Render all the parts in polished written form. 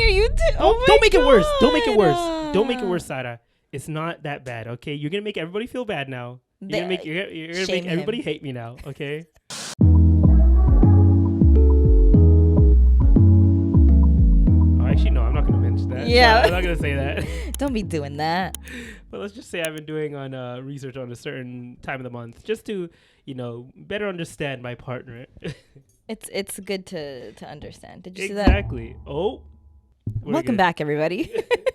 you did. Don't make it worse. Don't make it worse. Don't make it worse, Sara. It's not that bad, okay? You're gonna make everybody feel bad now. You're gonna make everybody hate me now, okay? Actually, no, I'm not gonna mention that. Yeah, I'm not gonna say that. Don't be doing that. But let's just say I've been doing on research on a certain time of the month, just to better understand my partner. It's good to understand. Did you see exactly? Oh, welcome back, everybody,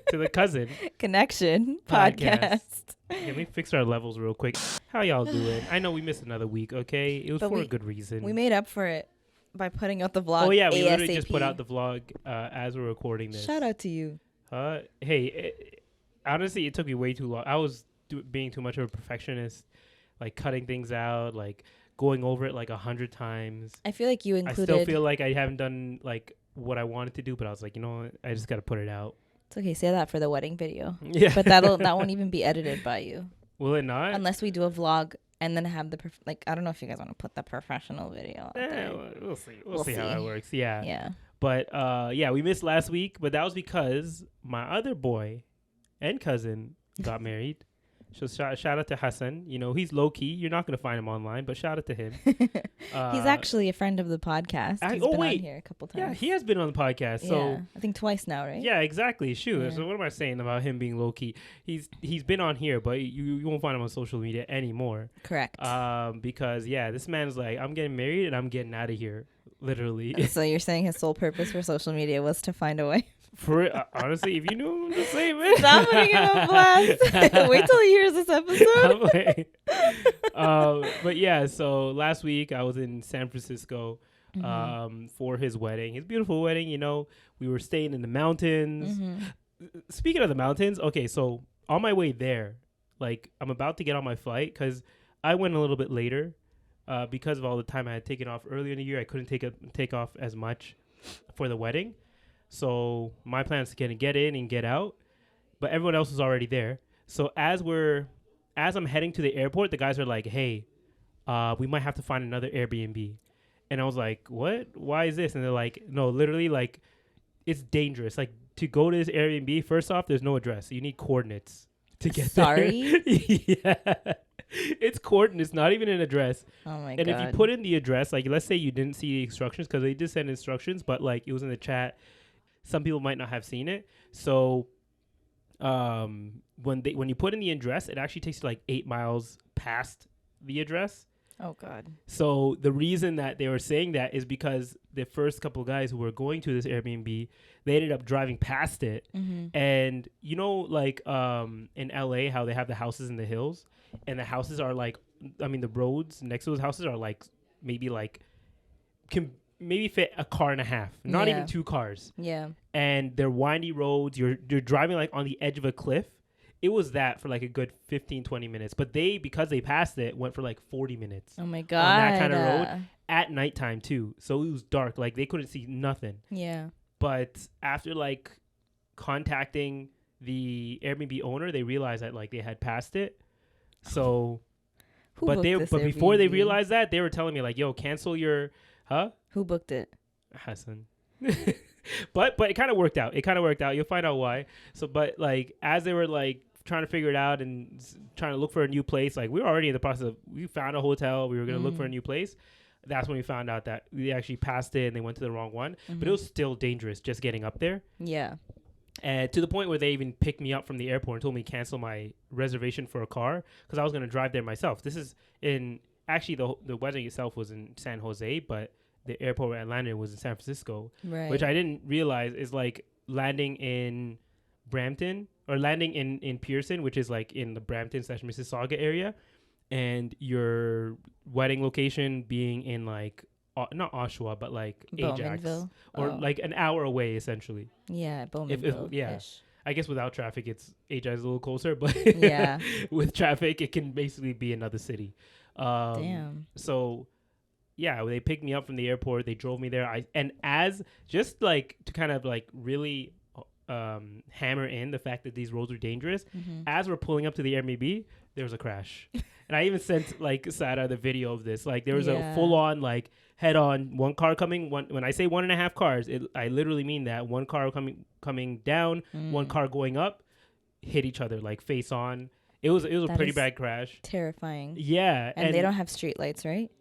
to the Cousin Connection podcast. Let me fix our levels real quick. How y'all doing? I know we missed another week. Okay, it was for a good reason. We made up for it by putting out the vlog. Oh yeah, we ASAP. literally just put out the vlog as we're recording this. Shout out to you. Hey, honestly, it took me way too long. I was being too much of a perfectionist, like cutting things out, like going over it like 100 times. I feel like you included. I still feel like I haven't done like what I wanted to do, but I was like, you know what? I just got to put it out. It's okay. Say that for the wedding video. Yeah, but that won't even be edited by you. Will it not? Unless we do a vlog and then have the I don't know if you guys want to put the professional video out there. We'll see. We'll see how that works. Yeah. Yeah. But we missed last week, but that was because my other boy and cousin got married. So shout out to Hassan. He's low key. You're not gonna find him online, but shout out to him. He's actually a friend of the podcast. He's been on here a couple times. Yeah, he has been on the podcast. So I think twice now, right? Yeah, exactly. Shoot. Yeah. So what am I saying about him being low key? He's been on here, but you won't find him on social media anymore. Correct. Because this man's like, I'm getting married and I'm getting out of here, literally. So you're saying his sole purpose for social media was to find a wife? For honestly, if you knew him, the same man. Stop putting him on blast. Wait till he hears this episode. But yeah, so last week I was in San Francisco for his wedding, his beautiful wedding. We were staying in the mountains. Speaking of the mountains, okay, so on my way there, like I'm about to get on my flight because I went a little bit later because of all the time I had taken off earlier in the year. I couldn't take off as much for the wedding. So my plan is to get in and get out, but everyone else was already there. So as I'm heading to the airport, the guys are like, "Hey, we might have to find another Airbnb," and I was like, "What? Why is this?" And they're like, "No, literally, like, it's dangerous. Like to go to this Airbnb. First off, there's no address. So you need coordinates to get there." Sorry. Yeah, it's coordinates, not even an address. Oh my god! And if you put in the address, like, let's say you didn't see the instructions because they did send instructions, but like it was in the chat. Some people might not have seen it. So when you put in the address, it actually takes you like 8 miles past the address. Oh, God. So the reason that they were saying that is because the first couple of guys who were going to this Airbnb, they ended up driving past it. And, like in LA, how they have the houses in the hills and the houses are like, the roads next to those houses are like maybe like maybe fit a car and a half, not even 2 cars. Yeah. And they're windy roads. You're driving like on the edge of a cliff. It was that for like a good 15-20 minutes, but because they passed it, went for like 40 minutes. Oh my god! On that kind of road at nighttime too, so it was dark. Like they couldn't see nothing. Yeah. But after like contacting the Airbnb owner, they realized that like they had passed it. So, but before they realized that, they were telling me like, "Yo, cancel your." Huh? Who booked it? Hassan. but it kind of worked out. You'll find out why. So, but like as they were like trying to figure it out and trying to look for a new place, like we were already in the process of, we found a hotel. We were going to look for a new place. That's when we found out that we actually passed it and they went to the wrong one. But it was still dangerous just getting up there. Yeah. And to the point where they even picked me up from the airport and told me to cancel my reservation for a car because I was going to drive there myself. This is actually the wedding itself was in San Jose, but the airport where I landed was in San Francisco, right. Which I didn't realize is like landing in Brampton or landing in Pearson, which is like in the Brampton/Mississauga area, and your wedding location being in like not Oshawa, but like Ajax or like an hour away essentially. Yeah, Bowmanville. I guess without traffic, Ajax is a little closer, but yeah, with traffic, it can basically be another city. Damn. So yeah, they picked me up from the airport. They drove me there. As just like to kind of like really hammer in the fact that these roads are dangerous. As we're pulling up to the Airbnb, there was a crash. And I even sent like Sara the video of this. Like there was a Yeah. full on like head on, one car coming. When I say 1.5 cars, I literally mean that. One car coming down, one car going up, hit each other like face on. It was a That pretty is bad crash. Terrifying. Yeah, And they don't have street lights, right?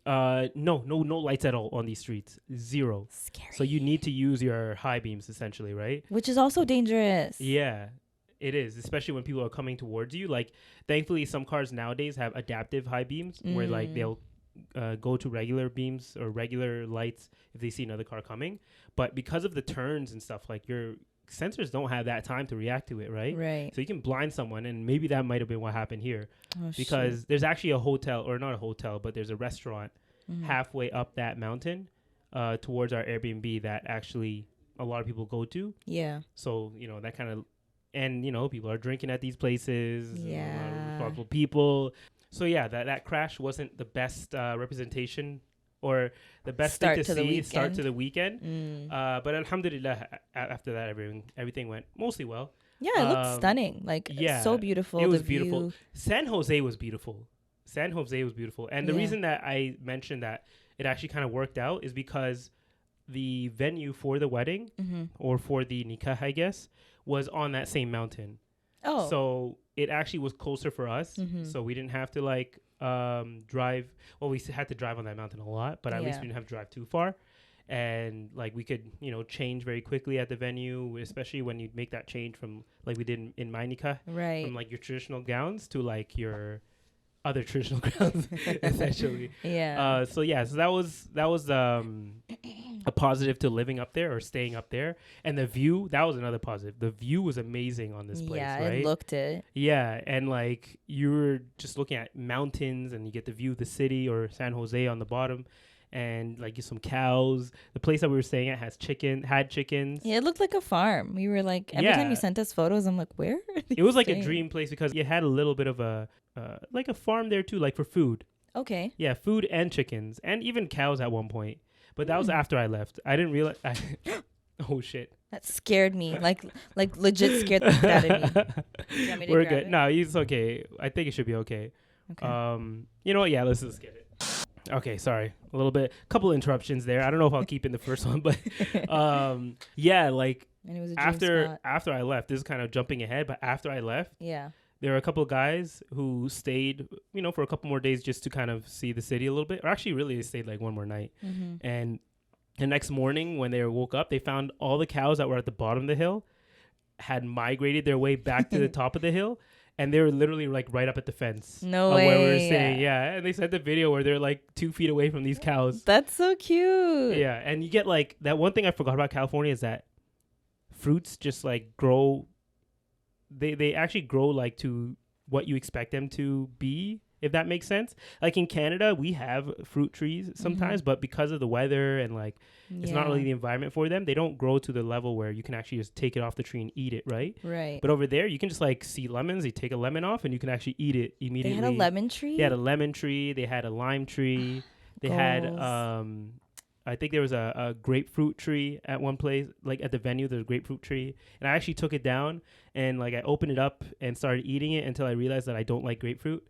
no lights at all on these streets. Zero. Scary. So you need to use your high beams essentially, right? Which is also dangerous. Yeah, it is, especially when people are coming towards you. Like, thankfully, some cars nowadays have adaptive high beams where like they'll go to regular beams or regular lights if they see another car coming. But because of the turns and stuff, like your sensors don't have that time to react to it, right? Right. So you can blind someone, and maybe that might have been what happened here. Oh, Because there's actually a hotel, or not a hotel, but there's a restaurant shit. halfway up that mountain towards our Airbnb that actually a lot of people go to. Yeah. So, that kind of, and, people are drinking at these places. Yeah. A lot of responsible people. So, yeah, that crash wasn't the best representation or the best Start thing to to the see. Start to the weekend. Mm. But alhamdulillah, after that, everything went mostly well. Yeah, it looked stunning. Like, yeah, so beautiful. It was the beautiful. View. San Jose was beautiful. And the reason that I mentioned that it actually kind of worked out is because the venue for the wedding or for the nikah, I guess, was on that same mountain. Oh. So it actually was closer for us. So we didn't have to like drive. Well, we had to drive on that mountain a lot, but at least we didn't have to drive too far. And like we could, change very quickly at the venue, especially when you make that change from like we did in my nikah, right. from like your traditional gowns to like your other traditional gowns, essentially. Yeah. So that was a positive to living up there or staying up there. And the view, that was another positive. The view was amazing on this place, yeah, right? it looked it. Yeah, and like you were just looking at mountains and you get the view of the city or San Jose on the bottom. And like some cows. The place that we were staying at had chickens. Yeah, it looked like a farm. We were like, every time you sent us photos, I'm like, where are it was like a dream place because it had a little bit of a like a farm there too, like for food. Okay. Yeah, food and chickens and even cows at one point. But that was after I left. I didn't realize. Oh shit! That scared me. Like legit scared the shit out of me. You want me to We're grab good. it? No, it's okay. I think it should be okay. Okay. You know what? Yeah, let's just get it. Okay, sorry. Couple interruptions there. I don't know if I'll keep in the first one, but yeah, like And it was a dream after I left, this is kind of jumping ahead, but after I left, yeah. there were a couple of guys who stayed, for a couple more days just to kind of see the city a little bit. Or actually, really, they stayed like one more night. And the next morning when they woke up, they found all the cows that were at the bottom of the hill had migrated their way back to the top of the hill. And they were literally like right up at the fence. No of way. Where we were staying. Yeah. And they sent the video where they're like 2 feet away from these cows. That's so cute. Yeah. And you get like that one thing I forgot about California is that fruits just like grow. They actually grow like to what you expect them to be, if that makes sense. Like in Canada, we have fruit trees sometimes, but because of the weather and like it's not really the environment for them, they don't grow to the level where you can actually just take it off the tree and eat it, right? Right. But over there, you can just like see lemons. You take a lemon off and you can actually eat it immediately. They had a lemon tree? They had a lemon tree. They had a lime tree. They had, I think there was a grapefruit tree at one place, like at the venue, there's a grapefruit tree. And I actually took it down and like I opened it up and started eating it until I realized that I don't like grapefruit.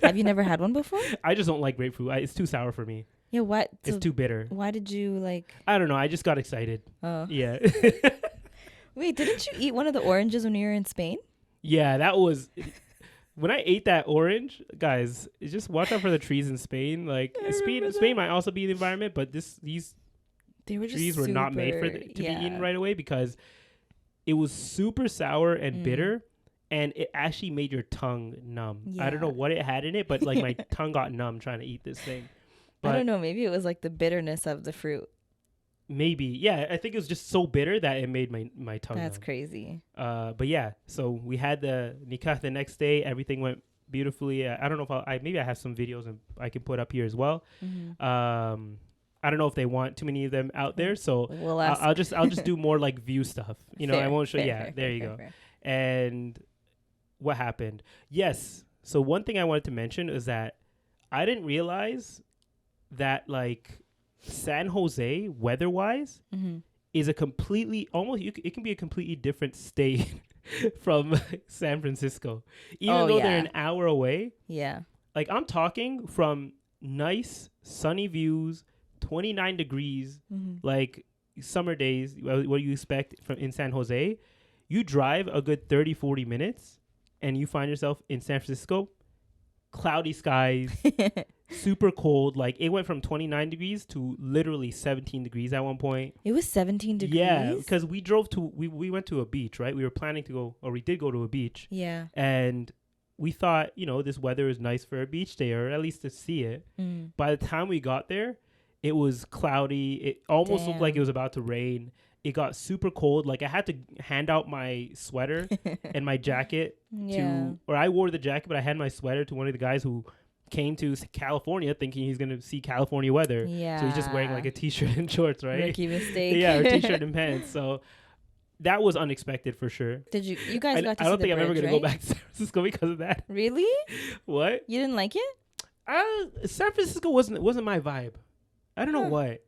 Have you never had one before? I just don't like grapefruit. It's too sour for me. Yeah, what? It's too bitter. Why did you like... I don't know. I just got excited. Oh. Yeah. Wait, didn't you eat one of the oranges when you were in Spain? Yeah, that was... When I ate that orange, guys, just watch out for the trees in Spain. Like Spain might also be the environment, but these trees were not made to be eaten right away because it was super sour and bitter, and it actually made your tongue numb. Yeah. I don't know what it had in it, but like my tongue got numb trying to eat this thing. But I don't know. Maybe it was like the bitterness of the fruit. Maybe. Yeah, I think it was just so bitter that it made my tongue That's numb. crazy. But yeah, so we had the nikah the next day. Everything went beautifully. I don't know if maybe I have some videos and I can put up here as well. I don't know if they want too many of them out there, so I'll just do more like view stuff. I won't show. There you go. Fair. And what happened? Yes. So one thing I wanted to mention is that I didn't realize that like San Jose weather-wise is a completely almost it can be a completely different state from San Francisco, even though they're an hour away. Yeah. Like I'm talking from nice sunny views, 29 degrees, like summer days. What do you expect from in San Jose? You drive a good 30, 40 minutes, and you find yourself in San Francisco. Cloudy skies, super cold. Like it went from 29 degrees to literally 17 degrees at one point. It was 17 degrees? Yeah, because we went to a beach, right? We were planning to go, or we did go to a beach. Yeah. And we thought, this weather is nice for a beach day, or at least to see it. By the time we got there, it was cloudy. It almost looked like it was about to rain. It got super cold. Like I had to hand out my sweater and my jacket or I wore the jacket, but I had my sweater to one of the guys who came to California thinking he's going to see California weather. Yeah. So he's just wearing like a t-shirt and shorts, right? Rookie mistake. Yeah, or t-shirt and pants. So that was unexpected for sure. Did you guys got to see the bridge, I don't think I'm ever going right? to go back to San Francisco because of that. Really? What? You didn't like it? San Francisco wasn't my vibe. I don't know what.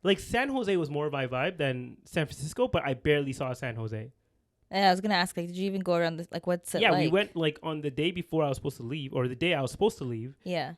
Like, San Jose was more my vibe than San Francisco, but I barely saw San Jose. I was going to ask, like, did you even go around, what's it like? Yeah, we went, like, on the day before I was supposed to leave, or the day I was supposed to leave. Yeah.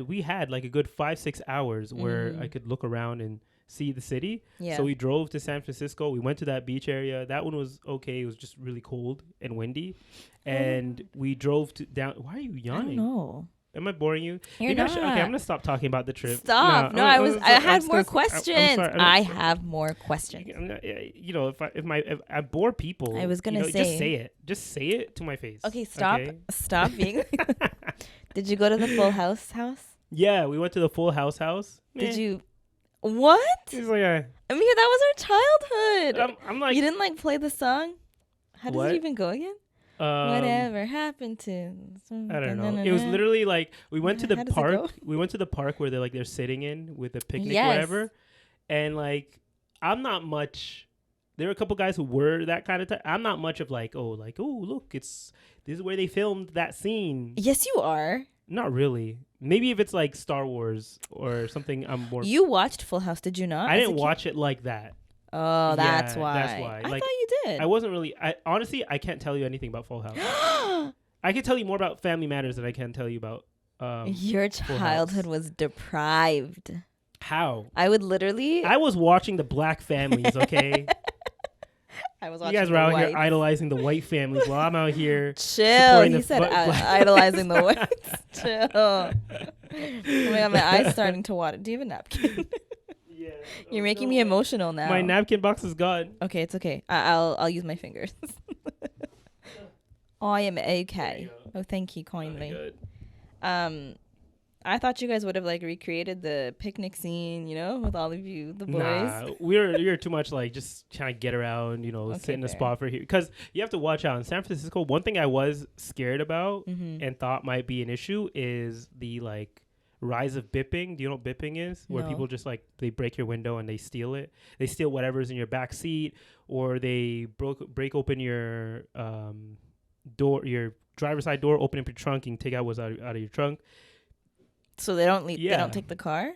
We had, like, a good 5-6 hours where I could look around and see the city. Yeah. So we drove to San Francisco. We went to that beach area. That one was okay. It was just really cold and windy. And we drove down. Why are you yawning? I don't know. Am I boring you? You're not. Okay, I'm gonna stop talking about the trip. Stop. No, I had more questions. I have more questions. If I bore people, I was gonna say, just say it. Just say it to my face. Okay, stop. Okay? Stop being. Did you go to the Full House house? Yeah, we went to the Full House. Did you? What? It's like I mean, that was our childhood. I'm like, you didn't like play the song. How does it even go again? Whatever happened to? I don't know. It was literally like we went to the park. We went to the park where they're sitting in with a picnic or whatever. And like, I'm not much. There were a couple guys who were that kind of type. I'm not much of like, oh look, this is where they filmed that scene. Yes, you are. Not really. Maybe if it's like Star Wars or something, I'm more. You watched Full House, did you not? I didn't watch it like that. Oh, that's why. That's why. I thought you did. I wasn't really. Honestly, I can't tell you anything about Full House. I can tell you more about Family Matters than I can tell you about. Your childhood was deprived. How? I would literally. I was watching the black families. Okay. I was watching. You guys were out here idolizing the white families while I'm out here. Chill. He said idolizing the whites. Chill. Oh my god, my eyes starting to water. Do you have a napkin? Yeah. You're making me emotional now. My napkin box is gone. Okay, it's okay. I'll use my fingers. I am okay. Oh, thank you kindly. I thought you guys would have like recreated the picnic scene, with all of you, the boys. Nah, you're too much like just trying to get around, sit in a spot for here. Because you have to watch out in San Francisco. One thing I was scared about and thought might be an issue is the like rise of bipping. Do you know what bipping is? Where people just like they break your window and they steal it. They steal whatever's in your back seat, or they break open your door, your driver's side door, open up your trunk and take out what's out of your trunk. So they don't leave. Yeah. They don't take the car.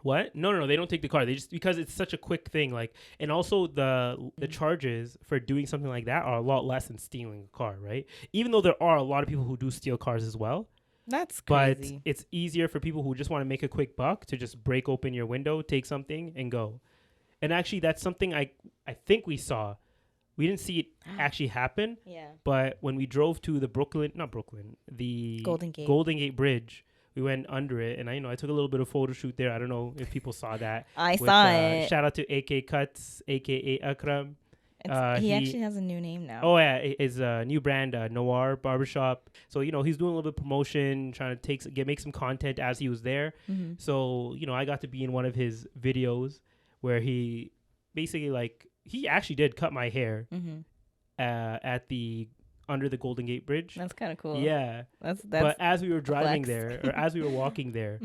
What? No. They don't take the car. They just because it's such a quick thing. Like, and also the charges for doing something like that are a lot less than stealing a car, right? Even though there are a lot of people who do steal cars as well. That's crazy. But it's easier for people who just want to make a quick buck to just break open your window, take something, and go. And actually, that's something I think we saw. We didn't see it actually happen. Yeah. But when we drove to the the Golden Gate Bridge, we went under it, and I took a little bit of photo shoot there. I don't know if people saw that. I saw it. Shout out to AK Cuts, aka Akram. He actually has a new name now. Oh yeah, it's a new brand, Noir Barbershop. So he's doing a little bit of promotion, trying to make some content as he was there. Mm-hmm. So I got to be in one of his videos where he basically he actually did cut my hair at the under the Golden Gate Bridge. That's kind of cool. Yeah, that's. But as we were driving there, or as we were walking there,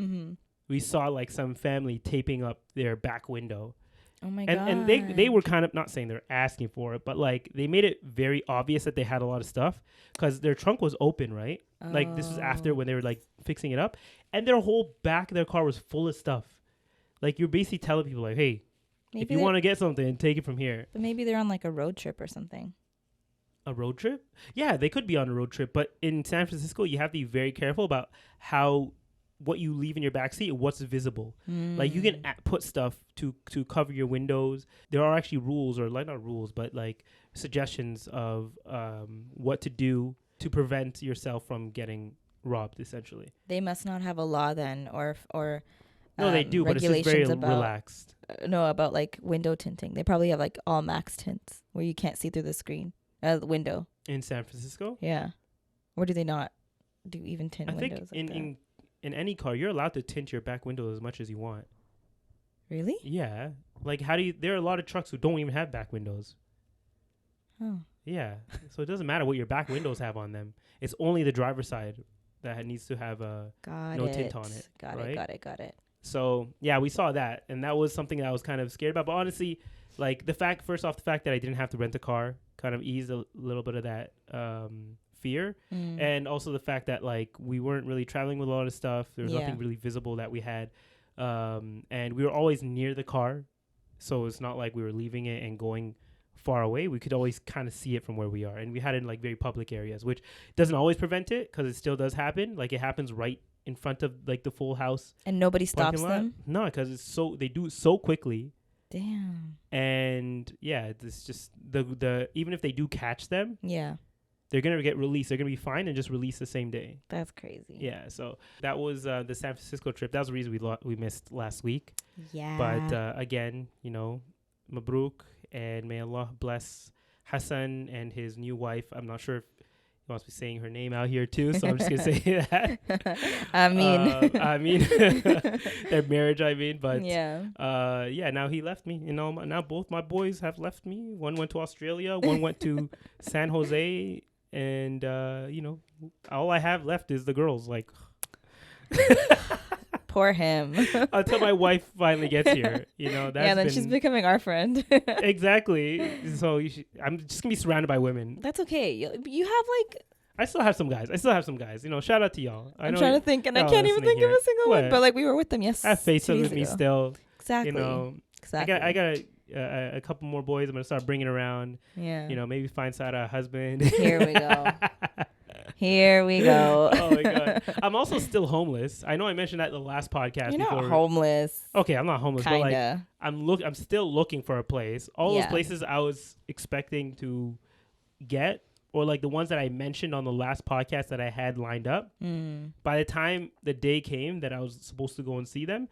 we saw some family taping up their back window. Oh my god! And they were kind of not saying they're asking for it, but they made it very obvious that they had a lot of stuff because their trunk was open, right? Oh. This was after when they were fixing it up, and their whole back of their car was full of stuff. You're basically telling people hey, if you want to get something, take it from here. But maybe they're on like a road trip or something. A road trip? Yeah, they could be on a road trip. But in San Francisco, you have to be very careful about what you leave in your backseat and what's visible. Like you can put stuff to cover your windows. There are actually rules, or like not rules, but like suggestions of what to do to prevent yourself from getting robbed, essentially. They must not have a law then, or no, they do, but it's just very relaxed. No, about like window tinting. They probably have like all max tints where you can't see through the screen, the window. In San Francisco? Yeah. Or do they not do even tint windows? I think in any car, you're allowed to tint your back window as much as you want. Really? Yeah. Like, there are a lot of trucks who don't even have back windows. Oh. Yeah. So it doesn't matter what your back windows have on them. It's only the driver's side that needs to have no tint on it. Got it. So, yeah, we saw that. And that was something that I was kind of scared about. But honestly, like, the fact that I didn't have to rent a car kind of eased a little bit of that fear. And also the fact that, like, we weren't really traveling with a lot of stuff. There was nothing really visible that we had. And we were always near the car. So it's not like we were leaving it and going far away. We could always kind of see it from where we are. And we had it in, like, very public areas, which doesn't always prevent it because it still does happen. Like, it happens right in front of, like, the full house. And nobody stops them? No, because they do it so quickly. Damn. And, yeah, it's just the even if they do catch them, yeah, they're going to get released. They're going to be fined and just released the same day. That's crazy. Yeah, so that was the San Francisco trip. That was the reason we missed last week. Yeah. But, again, you know, Mabruk, and may Allah bless Hassan and his new wife. I'm not sure if he wants to be saying her name out here too, so I'm just going to say that. I mean, their marriage, but yeah, now he left me. You know, now both my boys have left me. One went to Australia, one went to San Jose, and, you know, all I have left is the girls, like... Poor him. Until my wife finally gets here, you know. Then she's becoming our friend. Exactly. So I'm just gonna be surrounded by women. That's okay. You have like. I still have some guys. You know, shout out to y'all. I'm trying to think, and I can't even think of a single one. But like we were with them yesterday. I have FaceTime with me still. Exactly. You know. Exactly. I got a couple more boys. I'm gonna start bringing around. Yeah. You know, maybe find Sara a husband. Here we go. Here we go. Oh my God. I'm also still homeless. I know I mentioned that in the last podcast. You're not homeless. Okay, I'm not homeless. Kinda. But like I'm still looking for a place. All those places I was expecting to get, or like the ones that I mentioned on the last podcast that I had lined up. By the time the day came that I was supposed to go and see them,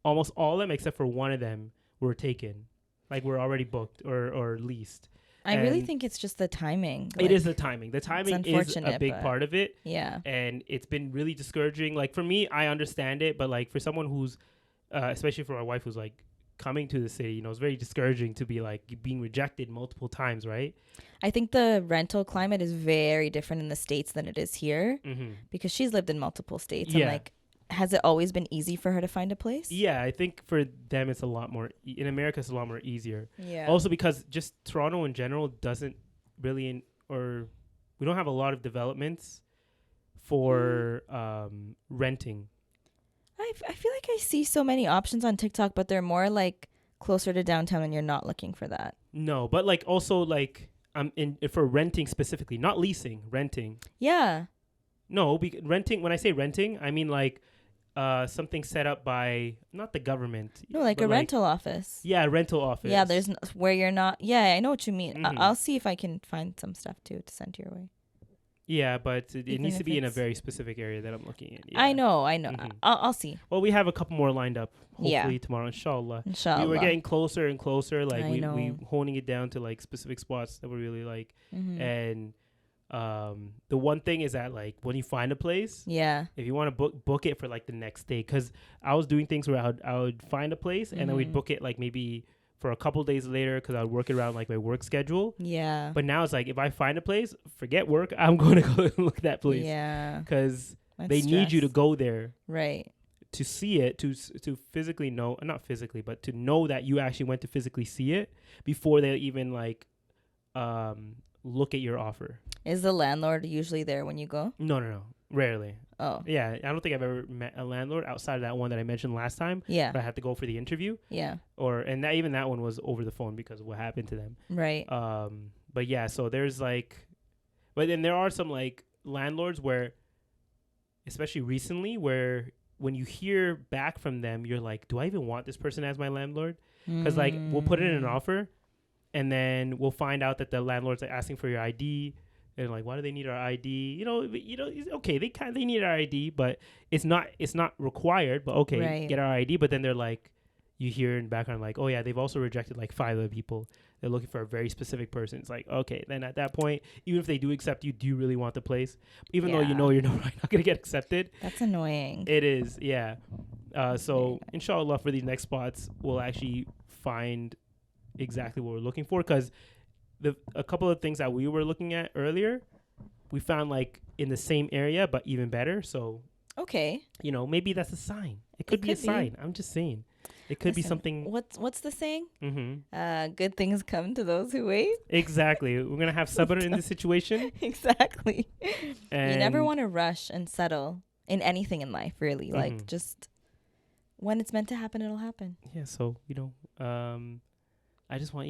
almost all of them except for one of them were taken. Like we're already booked or leased. I really think it's just the timing. It is the timing. The timing is a big part of it. Yeah. And it's been really discouraging. Like for me, I understand it, but like for someone who's, especially for my wife who's like coming to the city, you know, it's very discouraging to be like being rejected multiple times, right? I think the rental climate is very different in the States than it is here because she's lived in multiple states. And like, has it always been easy for her to find a place? Yeah, I think for them it's a lot more in America. It's a lot more easier. Yeah. Also because just Toronto in general doesn't really, or we don't have a lot of developments for renting. I feel like I see so many options on TikTok, but they're more like closer to downtown, and you're not looking for that. No, but like also like for renting specifically, not leasing, renting. Yeah. No, renting. When I say renting, I mean like. Something set up by not the government. No, like a rental office. Yeah, rental office. Yeah, there's where you're not. Yeah, I know what you mean. I'll see if I can find some stuff too to send your way. Yeah, but it needs to be in a very specific area that I'm looking at. Yeah. I know. I'll see. Well, we have a couple more lined up. Hopefully tomorrow, inshallah. We were getting closer and closer. Like we honing it down to like specific spots that we really like, and. The one thing is that like when you find a place, if you want to book it for like the next day, because I was doing things where I would find a place and then we'd book it like maybe for a couple days later because I would work it around like my work schedule. Yeah. But now it's like if I find a place, forget work, I'm going to go and look at that place. Yeah. Because they need you to go there. Right. To see it, to physically know, not physically, but to know that you actually went to physically see it before they even like look at your offer. Is the landlord usually there when you go? No. Rarely. Oh. Yeah, I don't think I've ever met a landlord outside of that one that I mentioned last time. Yeah. But I had to go for the interview. Yeah. And even that one was over the phone because of what happened to them. Right. But yeah, so there's like, but then there are some like landlords where, especially recently, where when you hear back from them, you're like, do I even want this person as my landlord? Because like we'll put it in an offer, and then we'll find out that the landlord's like asking for your ID. And like, why do they need our ID? You know, okay, they need our ID, but it's not required. But okay, Right. get our ID. But then they're like, you hear in the background like, oh yeah, they've also rejected like 5 other people. They're looking for a very specific person. It's like, okay, then at that point, even if they do accept you, do you really want the place? Even though you know you're not gonna get accepted. That's annoying. It is, yeah. So inshallah, for these next spots, we'll actually find exactly what we're looking for, because a couple of things that we were looking at earlier, we found like in the same area but even better. So okay, you know, maybe that's a sign. It could be a sign. I'm just saying, it could be something. What's the saying? Mm-hmm. Good things come to those who wait. Exactly. We're gonna have sabr in this situation. Exactly. And you never want to rush and settle in anything in life, really. Mm-hmm. Like, just when it's meant to happen, it'll happen. Yeah. So I just want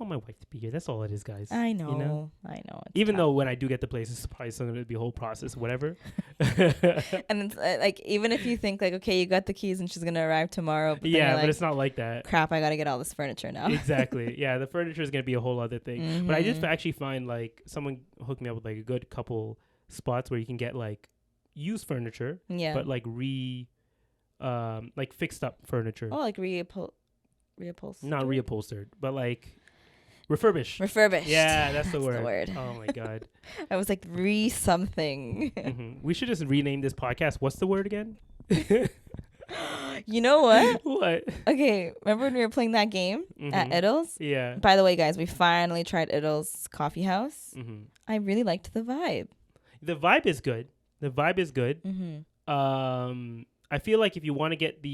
my wife to be here. That's all it is, guys. I know. You know? I know. Even though when I do get the place, it's probably still going to be a whole process, whatever. And it's like, even if you think like, okay, you got the keys and she's going to arrive tomorrow. But yeah, like, but it's not like that. Crap, I got to get all this furniture now. Exactly. Yeah, the furniture is going to be a whole other thing. Mm-hmm. But I just actually find like someone hooked me up with like a good couple spots where you can get like used furniture, but like like fixed up furniture. Oh, like reupholstered? Not reupholstered, but like refurbished. Yeah, that's the word. Oh my god. I was like something. Mm-hmm. We should just rename this podcast. What's the word again? You know what? What? Okay, remember when we were playing that game at Iddles? Yeah. By the way, guys, we finally tried Iddles Coffee House. Mm-hmm. I really liked the vibe. The vibe is good. Mm-hmm. I feel like if you want to get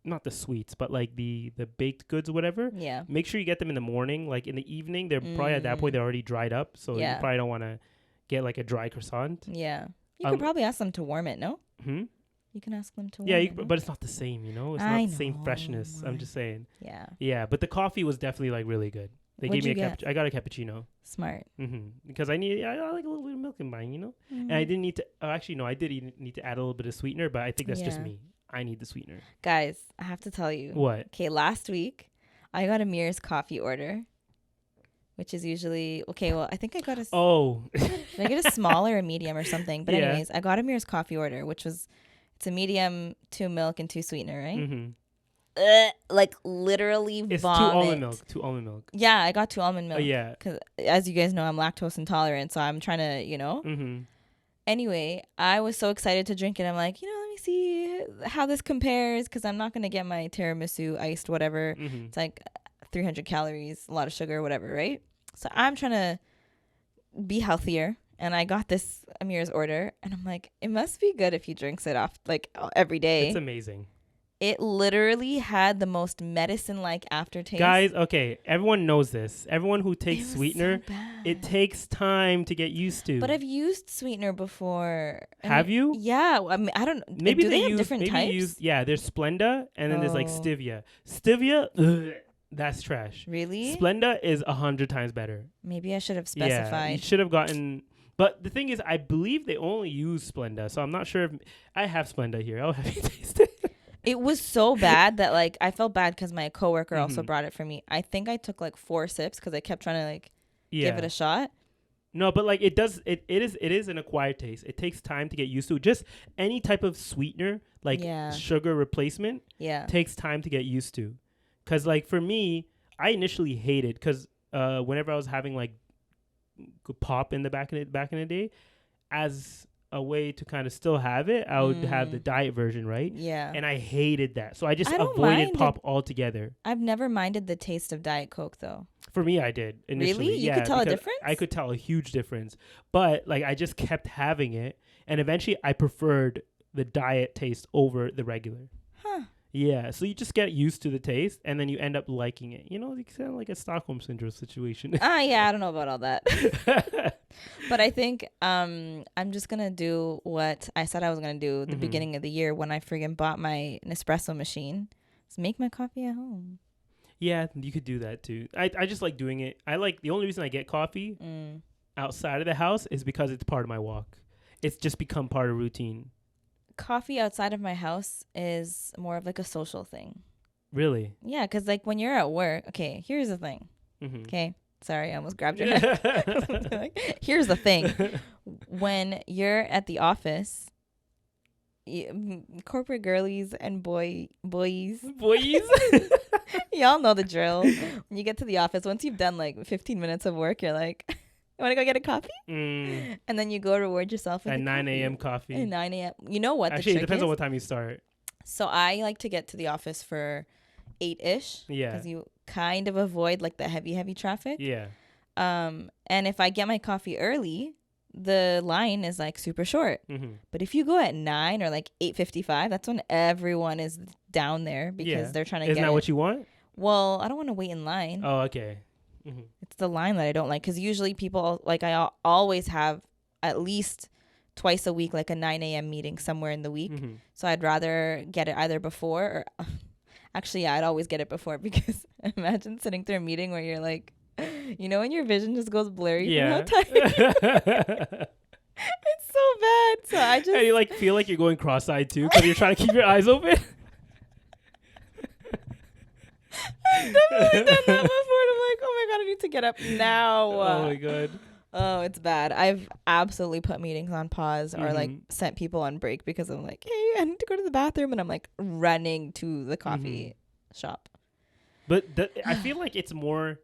not the sweets, but like the baked goods or whatever. Yeah. Make sure you get them in the morning. Like in the evening, they're probably at that point they're already dried up, so you probably don't want to get like a dry croissant. Yeah. You could probably ask them to warm it. No. Hmm. You can ask them to warm it. Yeah, but it's not the same. You know, it's not the same freshness. I'm just saying. Yeah. Yeah, but the coffee was definitely like really good. They gave me I got a cappuccino. Smart. Because I like a little bit of milk in mine, you know. And I didn't need to. Actually, no, I did need to add a little bit of sweetener, but I think that's just me. I need the sweetener. Guys, I have to tell you. What? Okay, last week I got Amir's coffee order, which is usually I think I got a. Oh. Did I get a small or a medium or something? But anyways, I got Amir's coffee order, which was it's a medium, 2 milk and 2 sweetener, right? Mm-hmm. Like literally it's vomit. 2 almond milk. Yeah, I got 2 almond milk. Yeah. Because as you guys know, I'm lactose intolerant, so I'm trying to, Mm-hmm. Anyway, I was so excited to drink it. I'm like, let me see how this compares, because I'm not going to get my tiramisu iced whatever. Mm-hmm. It's like 300 calories, a lot of sugar, whatever, right? So I'm trying to be healthier, and I got this Amir's order, and I'm like, it must be good if he drinks it off like every day. It's amazing. It literally had the most medicine-like aftertaste. Guys, okay, everyone knows this. Everyone who takes sweetener, it takes time to get used to. But I've used sweetener before. Have you? Yeah. I mean, I don't. Maybe they have different types. There's Splenda, and then there's like Stevia. Stevia, ugh, that's trash. Really? Splenda is 100 times better. Maybe I should have specified. Yeah, you should have gotten. But the thing is, I believe they only use Splenda, so I'm not sure if I have Splenda here. I'll have you taste it. It was so bad that like I felt bad because my coworker also brought it for me. I think I took like 4 sips because I kept trying to like give it a shot. No, but like it is an acquired taste. It takes time to get used to. Just any type of sweetener, like sugar replacement, takes time to get used to. Cause like for me, I initially hated because whenever I was having like pop in the back in the day, as a way to kind of still have it, I would have the diet version, right? Yeah. And I hated that. So I just avoided pop altogether. I've never minded the taste of Diet Coke though. For me, I did initially. Really? You could tell a difference? I could tell a huge difference. But like I just kept having it, and eventually I preferred the diet taste over the regular. Huh. Yeah, so you just get used to the taste, and then you end up liking it. You know, it's kind of like a Stockholm syndrome situation. Yeah, I don't know about all that. But I think I'm just gonna do what I said I was gonna do at the beginning of the year when I friggin' bought my Nespresso machine. Is make my coffee at home. Yeah, you could do that too. I just like doing it. The only reason I get coffee outside of the house is because it's part of my walk. It's just become part of routine. Coffee outside of my house is more of like a social thing. Really? Yeah, because like when you're at work, okay, here's the thing. Okay, sorry, I almost grabbed your neck. Like, here's the thing. When you're at the office, corporate girlies and boys, y'all know the drill. When you get to the office, once you've done like 15 minutes of work, you're like, you want to go get a coffee? And then you go reward yourself with at 9 a.m. coffee. At 9 a.m. You know what? Actually, it depends on what time you start. So I like to get to the office for 8-ish. Yeah. Because you kind of avoid like the heavy traffic. Yeah. And if I get my coffee early, the line is like super short. But if you go at 9 or like 8:55, that's when everyone is down there because they're trying to get Isn't that what you want? Well, I don't want to wait in line. Oh, okay. It's the line that I don't like because usually people like I always have at least twice a week like a 9 a.m. meeting somewhere in the week. So I'd rather get it either before or actually, yeah, I'd always get it before because imagine sitting through a meeting where you're like, you know, when your vision just goes blurry from how tired. It's so bad. So I just and you like feel like you're going cross-eyed too because you're trying to keep your eyes open. I've definitely done that before. And I'm like, oh my god, I need to get up now. Oh my god. Oh, it's bad. I've absolutely put meetings on pause or like sent people on break because I'm like, hey, I need to go to the bathroom, and I'm like running to the coffee shop. But I feel like it's more.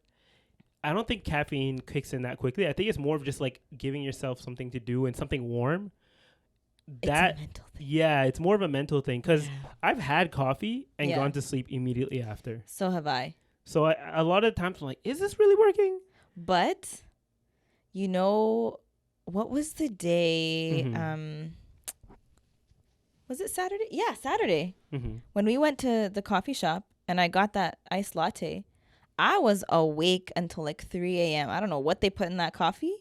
I don't think caffeine kicks in that quickly. I think it's more of just like giving yourself something to do and something warm. It's a mental thing. Yeah, it's more of a mental thing because I've had coffee and gone to sleep immediately after. So have I. So a lot of times I'm like, is this really working? But, you know, what was the day? Was it Saturday? Yeah, Saturday. When we went to the coffee shop and I got that iced latte, I was awake until like 3 a.m. I don't know what they put in that coffee,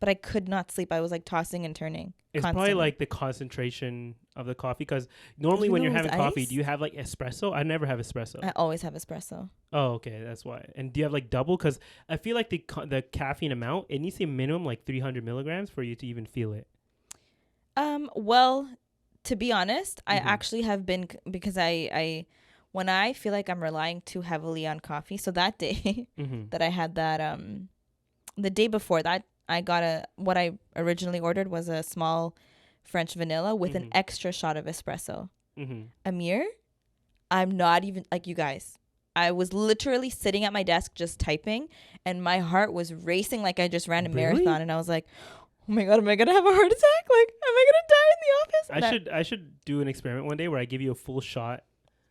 but I could not sleep. I was like tossing and turning. It's constantly. Probably like the concentration of the coffee because normally when you're having coffee, do you have like espresso? I never have espresso. I always have espresso. Oh, okay. That's why. And do you have like double? Because I feel like the caffeine amount, it needs to be minimum like 300 milligrams for you to even feel it. Well, to be honest, I actually have been because I when I feel like I'm relying too heavily on coffee. So that day that I had that, the day before that, I got what I originally ordered was a small French vanilla with an extra shot of espresso. Amir, I'm not even like you guys. I was literally sitting at my desk just typing and my heart was racing like I just ran a marathon. And I was like, oh my God, am I going to have a heart attack? Like, am I going to die in the office? I should do an experiment one day where I give you a full shot.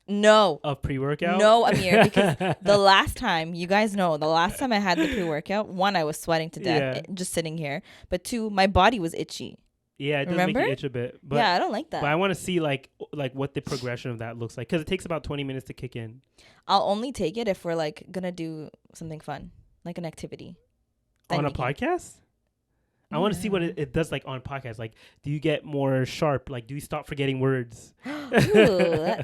No. Of pre-workout? No, Amir, because the last time, you guys know, the last time I had the pre-workout, 1, I was sweating to death just sitting here. But 2, my body was itchy. Yeah, it does make you itch a bit. But, yeah, I don't like that. But I want to see like what the progression of that looks like because it takes about 20 minutes to kick in. I'll only take it if we're like going to do something fun, like an activity. On a podcast? I want to see what it does like on podcasts. Like, do you get more sharp? Like, do you stop forgetting words? Ooh,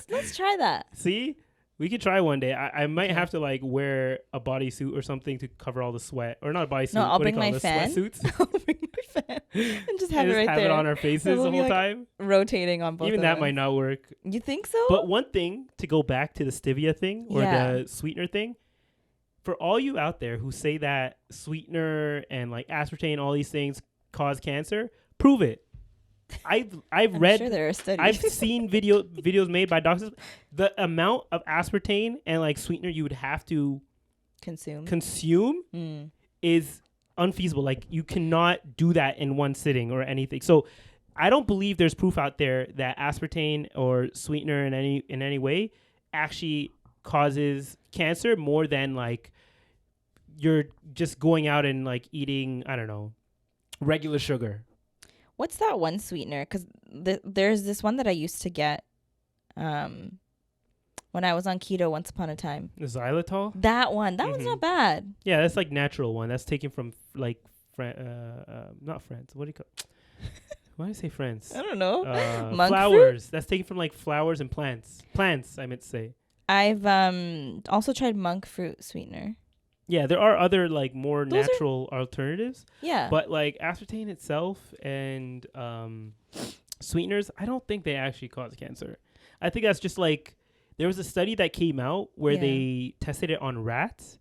let's try that. See, we could try one day. I might have to like wear a bodysuit or something to cover all the sweat, or not a bodysuit. No, I'll bring my fan. Sweatsuits. I'll bring my fan and just have it right have there. It on our faces the whole time, rotating on both. Even that might not work. You think so? But one thing to go back to the stevia thing or the sweetener thing. For all you out there who say that sweetener and like aspartame, all these things cause cancer, prove it. I've read, sure there are studies. I've seen videos made by doctors. The amount of aspartame and like sweetener you would have to consume is unfeasible. Like you cannot do that in one sitting or anything. So I don't believe there's proof out there that aspartame or sweetener in any way actually causes cancer more than like you're just going out and like eating, I don't know, regular sugar. What's that one sweetener? Because there's this one that I used to get. when I was on keto once upon a time. The xylitol. That one's not bad. Yeah, that's like natural one. That's taken from like not friends. What do you call? Why did I say friends? I don't know. Monk flowers. Fruit? That's taken from like flowers and plants. Plants, I meant to say. I've also tried monk fruit sweetener. Yeah, there are other like more natural alternatives. Yeah. But like aspartame itself and sweeteners, I don't think they actually cause cancer. I think that's just like there was a study that came out where they tested it on rats.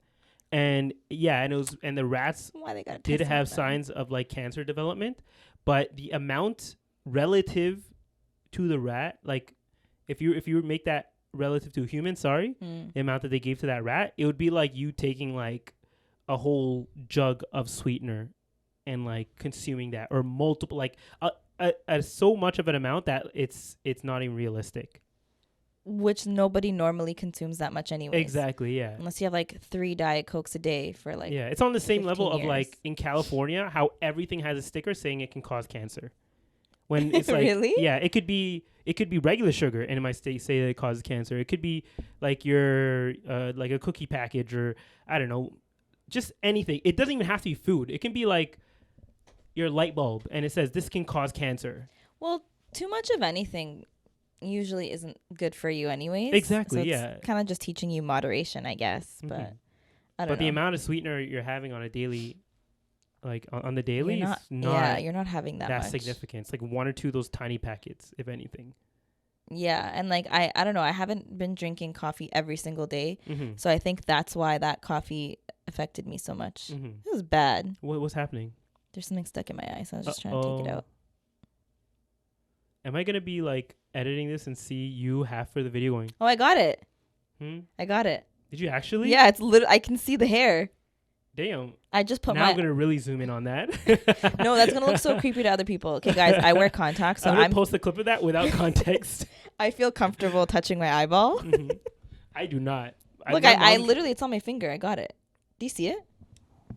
And the rats did have signs of like cancer development, but the amount relative to the rat, like if you make that relative to a human, the amount that they gave to that rat, it would be like you taking like a whole jug of sweetener and like consuming that, or multiple, like so much of an amount that it's not even realistic. Which nobody normally consumes that much anyway. Exactly, yeah. Unless you have like 3 Diet Cokes a day for like. Yeah, it's on the same level years. of like in California, how everything has a sticker saying it can cause cancer. When it's like, really? Yeah, it could be regular sugar, and it might say that it causes cancer. It could be like your like a cookie package, or I don't know, just anything. It doesn't even have to be food. It can be like your light bulb, and it says this can cause cancer. Well, too much of anything usually isn't good for you anyways. Exactly, so yeah. Kind of just teaching you moderation, I guess. But I don't know. But the amount of sweetener you're having on a daily, like on the daily, is not. Yeah, you're not having that much. Significant. It's like 1 or 2 of those tiny packets, if anything. Yeah, and like I don't know. I haven't been drinking coffee every single day, so I think that's why that coffee affected me so much. It was bad. What's happening? There's something stuck in my eye, so I was just trying to take it out. Am I gonna be like editing this and see you half for the video going? Oh, I got it. I got it. Did you actually? Yeah, it's literally. I can see the hair. Damn. I just put I'm gonna really zoom in on that. No, that's gonna look so creepy to other people. Okay, guys, I wear contacts, so I'm gonna post a clip of that without context. I feel comfortable touching my eyeball. I do not. Look, I literally, it's on my finger. I got it. Do you see it?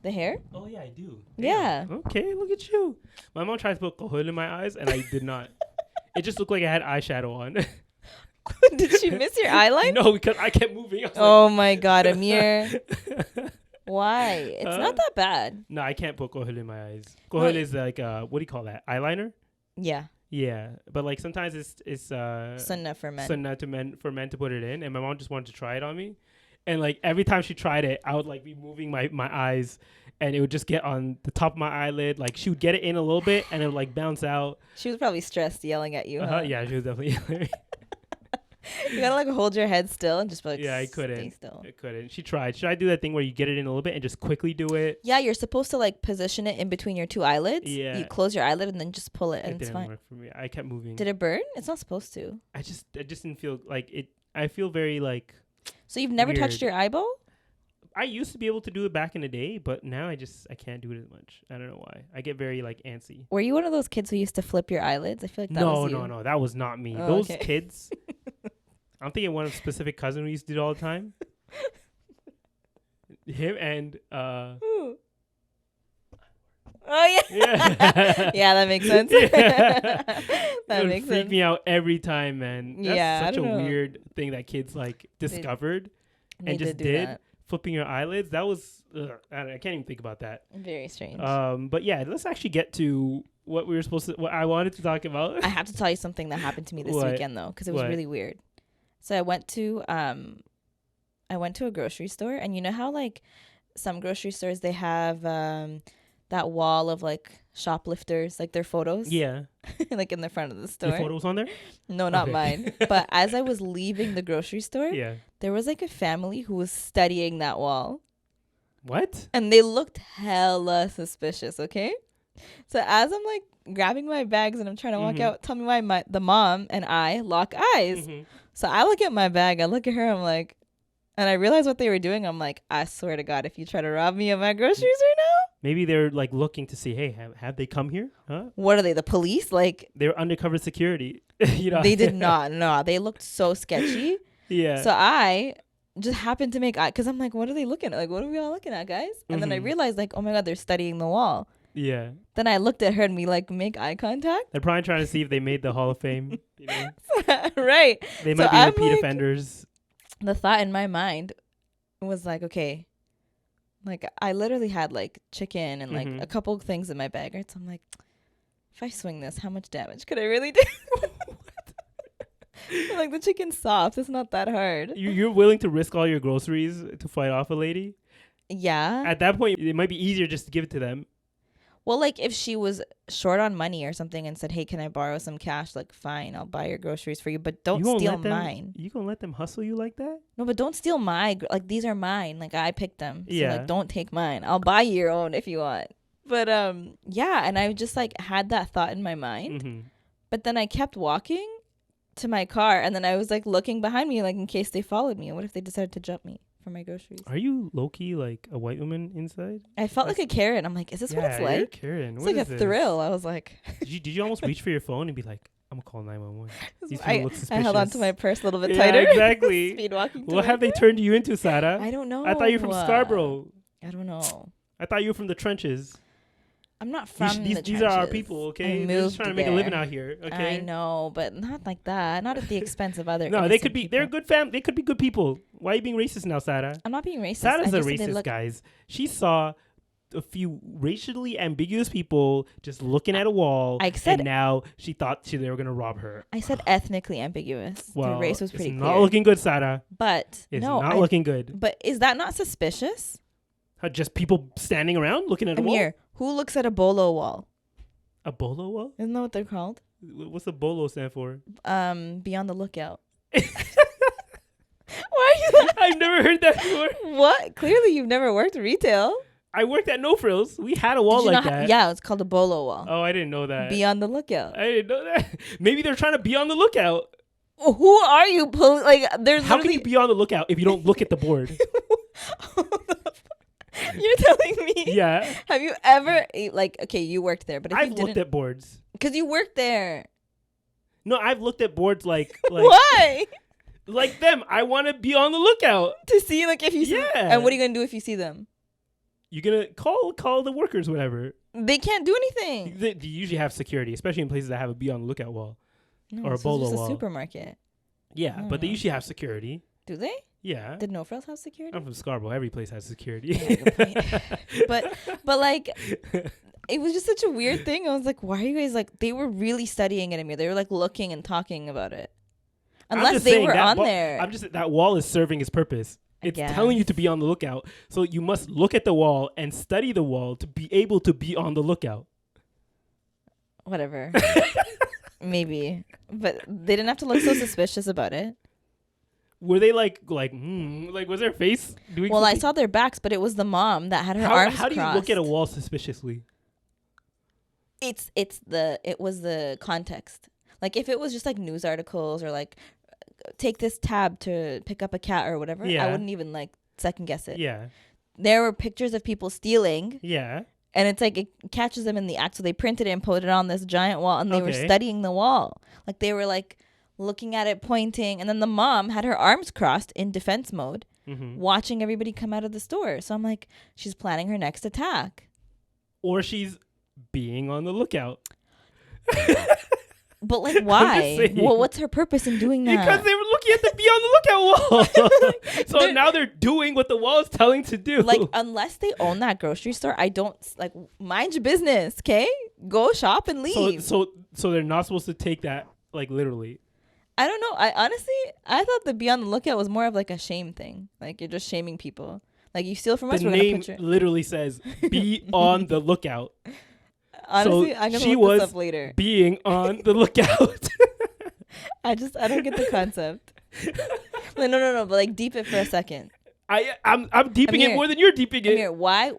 The hair? Oh yeah, I do. Damn. Yeah. Okay, look at you. My mom tried to put kohol in my eyes, and I did not. It just looked like I had eyeshadow on. Did she miss your eyeline? No, because I kept moving. Oh my God, Amir. Why? It's not that bad. No, I can't put kohol in my eyes. Kohol is like, what do you call that? Eyeliner? Yeah. Yeah, but like sometimes it's sunnah for men. Sunnah for men to put it in, and my mom just wanted to try it on me, and like every time she tried it, I would like be moving my eyes, and it would just get on the top of my eyelid. Like she would get it in a little bit, and it would like bounce out. She was probably stressed, yelling at you. Huh? Yeah, she was definitely yelling. You gotta like hold your head still and just be like, yeah, I couldn't. Stay still. I couldn't. She tried. Should I do that thing where you get it in a little bit and just quickly do it? Yeah, you're supposed to like position it in between your 2 eyelids. Yeah. You close your eyelid and then just pull it, and it's fine. It didn't work for me. I kept moving. Did it burn? It's not supposed to. I just didn't feel like it. I feel very like. So you've never weird. touched your eyeball? I used to be able to do it back in the day, but now I can't do it as much. I don't know why. I get very like antsy. Were you one of those kids who used to flip your eyelids? I feel like that was you. No, that was not me. Oh, those okay. kids. I'm thinking one of specific cousin we used to do it all the time. Him and Ooh. Oh yeah. Yeah. Yeah, that makes sense. Yeah. That it makes freak sense. me out every time, man. That's Yeah, such I a don't know. weird thing that kids like discovered They and just do did. that. Flipping your eyelids. That was I can't even think about that. Very strange. But yeah, let's actually get to what I wanted to talk about. I have to tell you something that happened to me this What? weekend though, because it was What? really weird. So I went to a grocery store, and you know how like some grocery stores they have that wall of like shoplifters, like their photos, Yeah. like in the front of the store. Your photos on there? No, not Okay. mine. But as I was leaving the grocery store, Yeah. there was like a family who was studying that wall, What? and they looked hella suspicious. Okay, so as I'm like grabbing my bags and I'm trying to walk out, tell me why the mom and I lock eyes. So I look at my bag, I look at her, I'm like, and I realize what they were doing. I'm like, I swear to God, if you try to rob me of my groceries right now. Maybe they're like looking to see, hey, have they come here? Huh? What are they, the police? Like, They're undercover security. You know? they did not. No, they looked so sketchy. Yeah. So I just happened to make eye, because I'm like, what are they looking at? Like, what are we all looking at, guys? And then I realized, like, oh my God, they're studying the wall. Yeah. Then I looked at her and we like make eye contact. They're probably trying to see if they made the Hall of Fame. You know? Right. They might be I'm repeat like- offenders. the thought in my mind was like, okay, like I literally had like chicken and like a couple of things in my bag, right? So I'm like, if I swing this, how much damage could I really do? Like the chicken's soft. It's not that hard. You're willing to risk all your groceries to fight off a lady? Yeah. At that point, it might be easier just to give it to them. Well, like if she was short on money or something and said, hey, can I borrow some cash? Like, fine, I'll buy your groceries for you, but don't steal mine. You gonna let them hustle you like that? No, but don't steal like these are mine. Like I picked them. So Yeah. like don't take mine. I'll buy you your own if you want. But yeah, and I just like had that thought in my mind. But then I kept walking to my car, and then I was like looking behind me like in case they followed me. What if they decided to jump me for my groceries? Are you low-key like a white woman inside? I felt like a Karen. I'm like, is this what it's you're like? Karen. It's What like is a this? thrill. I was like, Did you almost reach for your phone and be like, I'm gonna call 911? These people I look suspicious. I held on to my purse a little bit Yeah, tighter. exactly. Speed walking. What have they turned you into, Sara? I don't know. I thought you were from Scarborough. I don't know. I thought you were from the trenches. I'm not from the These are our trenches. people, I okay? They're just moved trying to make a living there. out here, okay? I know, but not like that. Not at the expense of other. No, they innocent could be. people. They're good fam. They could be good people. Why are you being racist now, Sara? I'm not being racist. Sara's I a just said they racist, look- guys. She saw a few racially ambiguous people just looking at a wall, I said- and now she thought they were gonna rob her. I said ethnically ambiguous. Well, the race was pretty it's clear. not looking good, Sara. But It's no, not looking good. But is that not suspicious? Just people standing around looking at a wall. Amir, who looks at a bolo wall? A bolo wall? Isn't that what they're called? What's the bolo stand for? Be on the lookout. Why are you? I've never heard that before. What? Clearly, you've never worked retail. I worked at No Frills. We had a wall Did you like not that. yeah, it's called a bolo wall. Oh, I didn't know that. Be on the lookout. I didn't know that. Maybe they're trying to be on the lookout. Who are you? Like, there's How can you be on the lookout if you don't look at the board? You're telling me? Yeah. Have you ever like? Okay, you worked there, but if I've you looked didn't, at boards. because you worked there. No, I've looked at boards like Why? like them. I want to be on the lookout. To see like if you see. Yeah. And what are you gonna do if you see them? You're gonna call the workers, whatever. They can't do anything. They usually have security, especially in places that have a be on the lookout wall. No, Or a this is bolo just wall. a supermarket. Yeah, but they Mm. usually have security. Do they? Yeah. Did No Frills have security? I'm from Scarborough. Every place has security. Yeah, good point. but like, it was just such a weird thing. I was like, why are you guys like? They were really studying it, Amir. They were like looking and talking about it. I'm Unless just they saying were that on there. I'm just that wall is serving its purpose. It's telling you to be on the lookout. So you must look at the wall and study the wall to be able to be on the lookout. Whatever. Maybe. But they didn't have to look so suspicious about it. Were they like was their face doing Well, I something? saw their backs, but it was the mom that had her arms How do you crossed. look at a wall suspiciously? It was the context. Like if it was just like news articles or like take this tab to pick up a cat or whatever, Yeah. I wouldn't even like second guess it. Yeah. There were pictures of people stealing, Yeah. and it's like it catches them in the act, so they printed it and put it on this giant wall, and they were Okay. studying the wall. Like they were like looking at it, pointing, and then the mom had her arms crossed in defense mode, watching everybody come out of the store. So I'm like, she's planning her next attack. Or she's being on the lookout. But like, why? saying. Well, what's her purpose in doing that? Because they were looking at the be on the lookout wall. So now they're doing what the wall is telling to do. Like, unless they own that grocery store, I don't like mind your business. Okay, go shop and leave. So they're not supposed to take that like literally. I don't know. I honestly thought the be on the lookout was more of like a shame thing. Like you're just shaming people. Like you steal from us, The we're gonna name put your. literally says "be on the lookout." Honestly, so I'm gonna she look was this up later. being on the lookout. I don't get the concept. Like, no. But like deep it for a second. I'm deeping Amir, it more than you're deeping it. Amir, why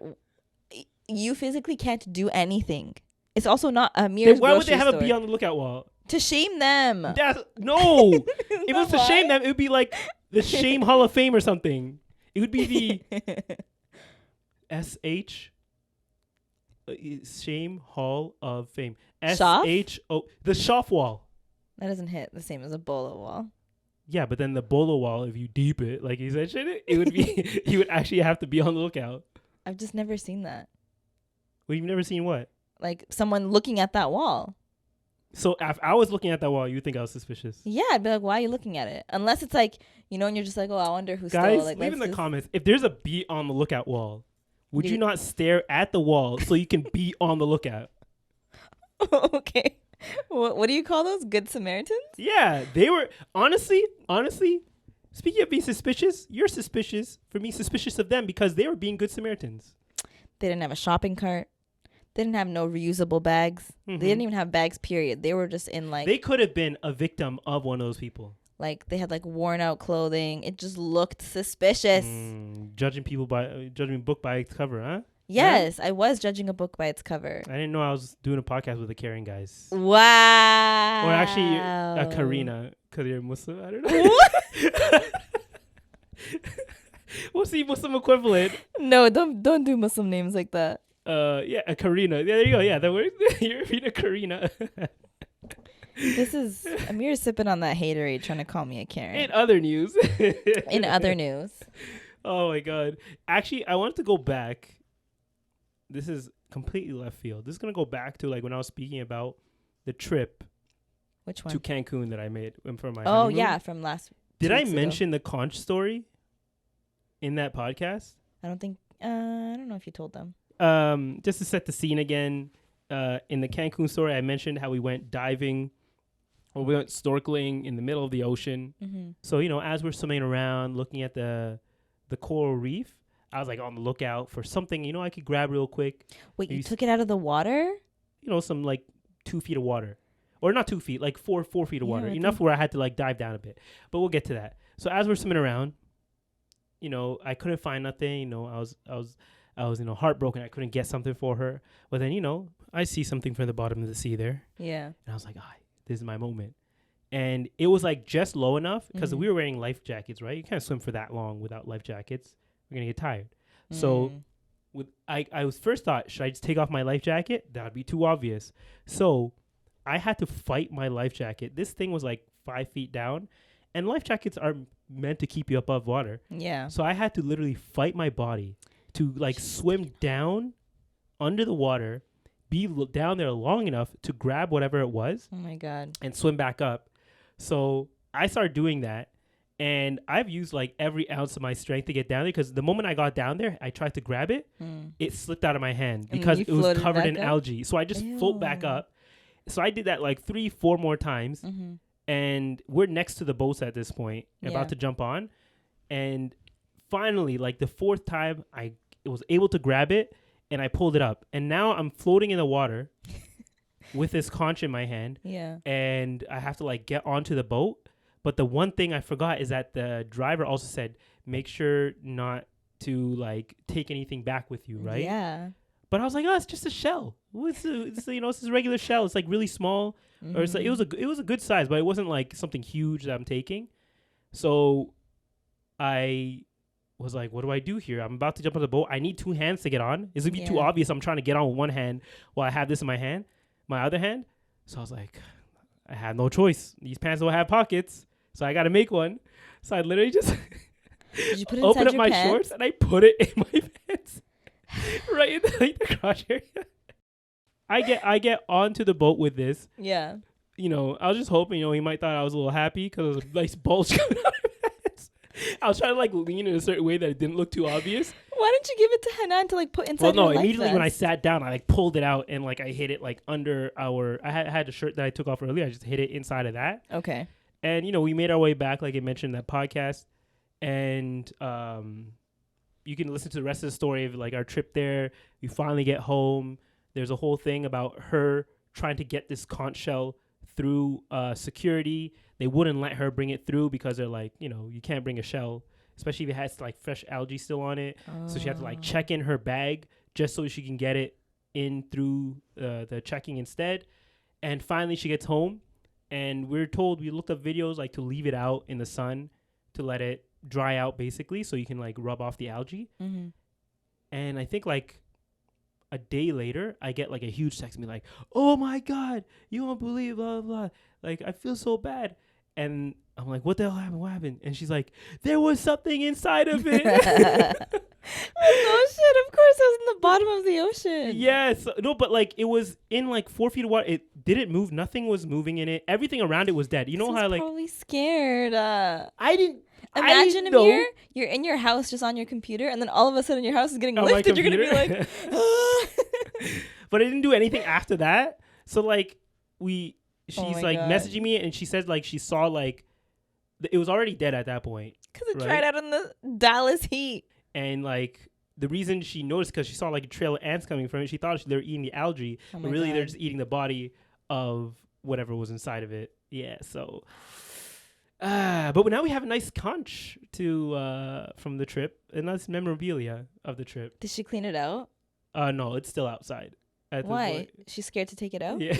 you physically can't do anything? It's also not Amir's Then why would they grocery have a store. be on the lookout wall? To shame them. No. If it was to Why? shame them, it would be like the Shame Hall of Fame or something. It would be the SH Shame Hall of Fame. Schaff? SHO the Schaff wall. That doesn't hit the same as a bolo wall. Yeah, but then the bolo wall, if you deep it, like you said, it would be you would actually have to be on the lookout. I've just never seen that. Well, you've never seen what? Like someone looking at that wall. So if I was looking at that wall, you think I was suspicious? Yeah, I'd be like, why are you looking at it? Unless it's like, and you're just like, oh, I wonder who's Guys, still like. leave in the just... comments if there's a bee on the lookout wall. Would you Dude. not stare at the wall so you can be on the lookout? Okay. What do you call those? Good Samaritans? Yeah, they were honestly. Speaking of being suspicious, you're suspicious for me, suspicious of them because they were being good Samaritans. They didn't have a shopping cart. They didn't have no reusable bags. Mm-hmm. They didn't even have bags, period. They were just in like... They could have been a victim of one of those people. Like, they had like worn out clothing. It just looked suspicious. Judging a book by its cover, huh? Yes, yeah? I was judging a book by its cover. I didn't know I was doing a podcast with the Karen guys. Wow. Or actually, Karina, because you're Muslim. I don't know. What? What's the Muslim equivalent? No, don't do Muslim names like that. Yeah, a Karina. Yeah, there you go. Yeah, that word. You're being a Karina. This is Amir sipping on that haterade, trying to call me a Karen. In other news. Oh my god. Actually, I wanted to go back. This is completely left field. This is gonna go back to like when I was speaking about the trip. Which one? To Cancun that I made for my honeymoon. honeymoon. Yeah, from last. Did I mention the conch story in that podcast? I don't think. I don't know if you told them. Just to set the scene again, in the Cancun story, I mentioned how we went diving, or we went snorkeling in the middle of the ocean. Mm-hmm. So as we're swimming around, looking at the coral reef, I was like on the lookout for something I could grab real quick. Wait, you took it out of the water? Some like 2 feet of water, or not 2 feet, like 4 feet of water, enough where I had to like dive down a bit. But we'll get to that. So as we're swimming around, I couldn't find nothing. I was heartbroken. I couldn't get something for her. But then, I see something from the bottom of the sea there. Yeah. And I was like, this is my moment. And it was like just low enough because we were wearing life jackets, right? You can't swim for that long without life jackets. We're going to get tired. So I was first thought, should I just take off my life jacket? That would be too obvious. So I had to fight my life jacket. This thing was like 5 feet down. And life jackets are meant to keep you above water. Yeah. So I had to literally fight my body to like swim down under the water, be down there long enough to grab whatever it was. Oh my God. And swim back up. So I started doing that. And I've used like every ounce of my strength to get down there because the moment I got down there, I tried to grab it. It slipped out of my hand because it was covered in algae. So I just float back up. So I did that like 3-4 more times. Mm-hmm. And we're next to the boats at this point, about to jump on. And finally, like the 4th time, I was able to grab it and I pulled it up. And now I'm floating in the water with this conch in my hand. Yeah. And I have to like get onto the boat. But the one thing I forgot is that the driver also said, make sure not to like take anything back with you, right? Yeah. But I was like, it's just a shell. It's a regular shell. It's like really small. Mm-hmm. Or it's like it was a good size, but it wasn't like something huge that I'm taking. So I was like, what do I do here? I'm about to jump on the boat. I need 2 hands to get on. It's gonna be too obvious. I'm trying to get on with one hand while I have this in my other hand. So I was like, I had no choice. These pants don't have pockets, so I got to make one. So I literally just Did you put it open up my pants? shorts and I put it in my pants, right in the crotch area. I get onto the boat with this. Yeah. I was just hoping, he might thought I was a little happy because there was a nice bulge coming out of my pants. I was trying to like lean in a certain way that it didn't look too obvious. Why didn't you give it to Hanan to like put inside? Well, no, your life immediately vest? when I sat down, I like pulled it out and like I hid it like under I had a shirt that I took off earlier. I just hid it inside of that. Okay. And we made our way back, like I mentioned in that podcast, and you can listen to the rest of the story of like our trip there. We finally get home. There's a whole thing about her trying to get this conch shell through security. They wouldn't let her bring it through because they're like, you can't bring a shell, especially if it has like fresh algae still on it. So she had to like check in her bag just so she can get it in through the checking instead. And finally she gets home, and we looked up videos like to leave it out in the sun to let it dry out basically so you can like rub off the algae. Mm-hmm. And I think like a day later, I get like a huge text me like, oh my God, you won't believe blah, blah, blah. Like, I feel so bad. And I'm like, what the hell happened? What happened? And she's like, there was something inside of it. Oh shit, of course it was in the bottom of the ocean. Yes. No, but like it was in like 4 feet of water. It didn't move. Nothing was moving in it. Everything around it was dead. You know how like probably scared. I didn't Imagine, know. Amir, you're in your house just on your computer, and then all of a sudden your house is getting On my lifted. You're gonna be computer? like, "Ah." But I didn't do anything after that. So like she's my like God. messaging me, and she says like she saw like it was already dead at that point. Because it Right. dried out in the Dallas heat. And like the reason she noticed because she saw like a trail of ants coming from it. She thought they were eating the algae, Oh but my really they're God. just eating the body of whatever was inside of it. Yeah. So, but now we have a nice conch to from the trip, a nice memorabilia of the trip. Did she clean it out? No, it's still outside. At this Why? point. She's scared to take it out? Yeah.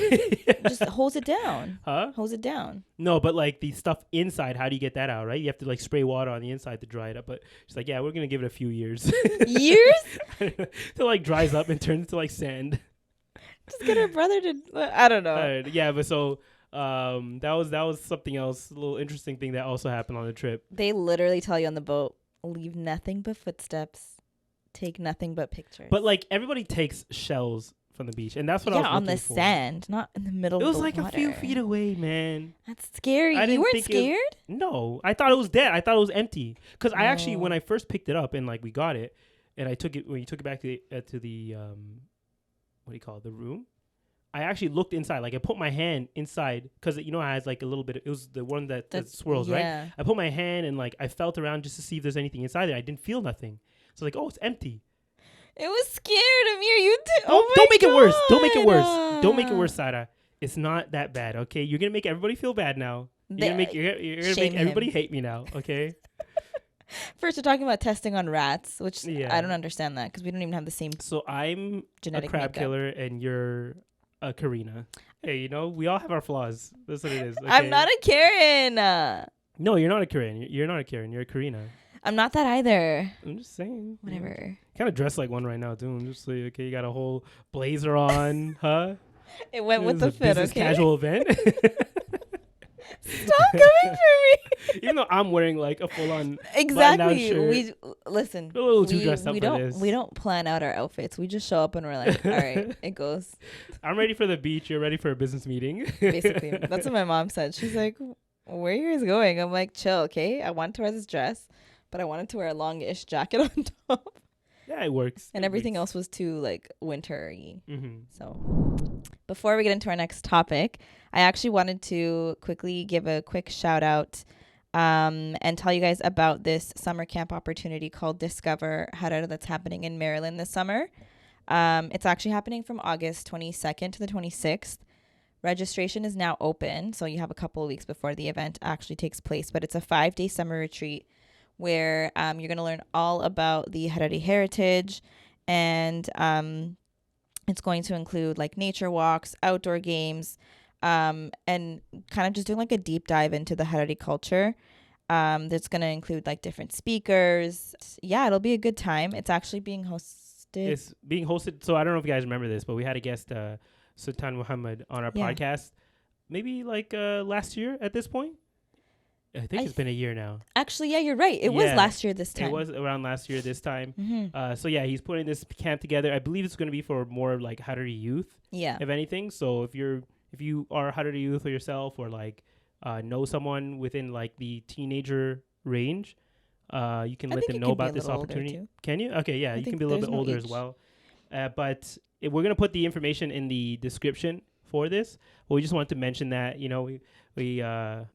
Just hose it down. Huh? Hose it down. No, but like the stuff inside, how do you get that out, right? You have to like spray water on the inside to dry it up. But she's like, yeah, we're gonna give it a few years. Years? Till like dries up and turns to like sand. Just get her brother to. I don't know. Yeah, but so that was something else, a little interesting thing that also happened on the trip. They literally tell you on the boat, leave nothing but footsteps, take nothing but pictures. But like everybody takes shells from the beach, and that's what I was on the looking for. sand, not in the middle It of was the like water. a few feet away, man. That's scary. I You didn't weren't think it was- scared? No, I thought it was dead. I thought it was empty. Because I actually, Oh. when I first picked it up and like we got it, and I took it when you took it back to the what do you call it, the room. I actually looked inside. Like I put my hand inside because you know it has like a little bit. It was the one that swirls, right? Yeah. I put my hand and like I felt around just to see if there's anything inside there. I didn't feel nothing. So like, oh, it's empty. It was scared, Amir. You did. Don't make it worse. Don't make it worse. Don't make it God. worse, Sarah. It's not that bad, okay? You're gonna make everybody feel bad now. You're gonna make Shame everybody him. hate me now, okay? First, you're talking about testing on rats, which Yeah. I don't understand that because we don't even have the same So I'm genetic a crab makeup. killer, and you're a Karina. Hey, you know we all have our flaws. That's what it is. Okay? I'm not a Karen. No, you're not a Karen. You're not a Karen. You're a Karina. I'm not that either. I'm just saying. Whatever. Kind of dressed like one right now too. I'm just like, okay, you got a whole blazer on, huh? It went with This is the a fit, business okay? casual event. Stop coming for me. Even though I'm wearing like a full on Exactly. shirt. We listen. A little too we, dressed up we for don't this. we don't plan out our outfits. We just show up and we're like, all right, it goes. I'm ready for the beach. You're ready for a business meeting. Basically, that's what my mom said. She's like, "Where are you guys going?" I'm like, "Chill, okay. I wanted to wear this dress, but I wanted to wear a longish jacket on top, Yeah, it works. and everything else was too like wintery." Mm-hmm. So, before we get into our next topic, I actually wanted to quickly give a quick shout out and tell you guys about this summer camp opportunity called Discover Haaaappyyy that's happening in Maryland this summer. It's actually happening from August 22nd to the 26th. Registration is now open, so you have a couple of weeks before the event actually takes place, but it's a 5-day summer retreat where you're going to learn all about the Haaaappyyy heritage, and it's going to include like nature walks, outdoor games, and kind of just doing like a deep dive into the Haaaappyyy culture. That's going to include like different speakers. Yeah, it'll be a good time. It's actually being hosted. It's being hosted. So I don't know if you guys remember this, but we had a guest, Sultan Muhammad, on our Yeah. podcast maybe like last year at this point. I think it's been a year now. Actually, yeah, you're right. It was Yeah. last year this time. It was around last year this time. Mm-hmm. So yeah, he's putting this camp together. I believe it's going to be for more like Haaaappyyy youth, Yeah. if anything. So if you are Haaaappyyy youth or yourself, or like know someone within like the teenager range, you can I let think them you know could be a about this little older, opportunity. too. Can you? Okay, yeah, I you can think be a little there's bit no older as age. well. But we're gonna put the information in the description for this. But we just wanted to mention that we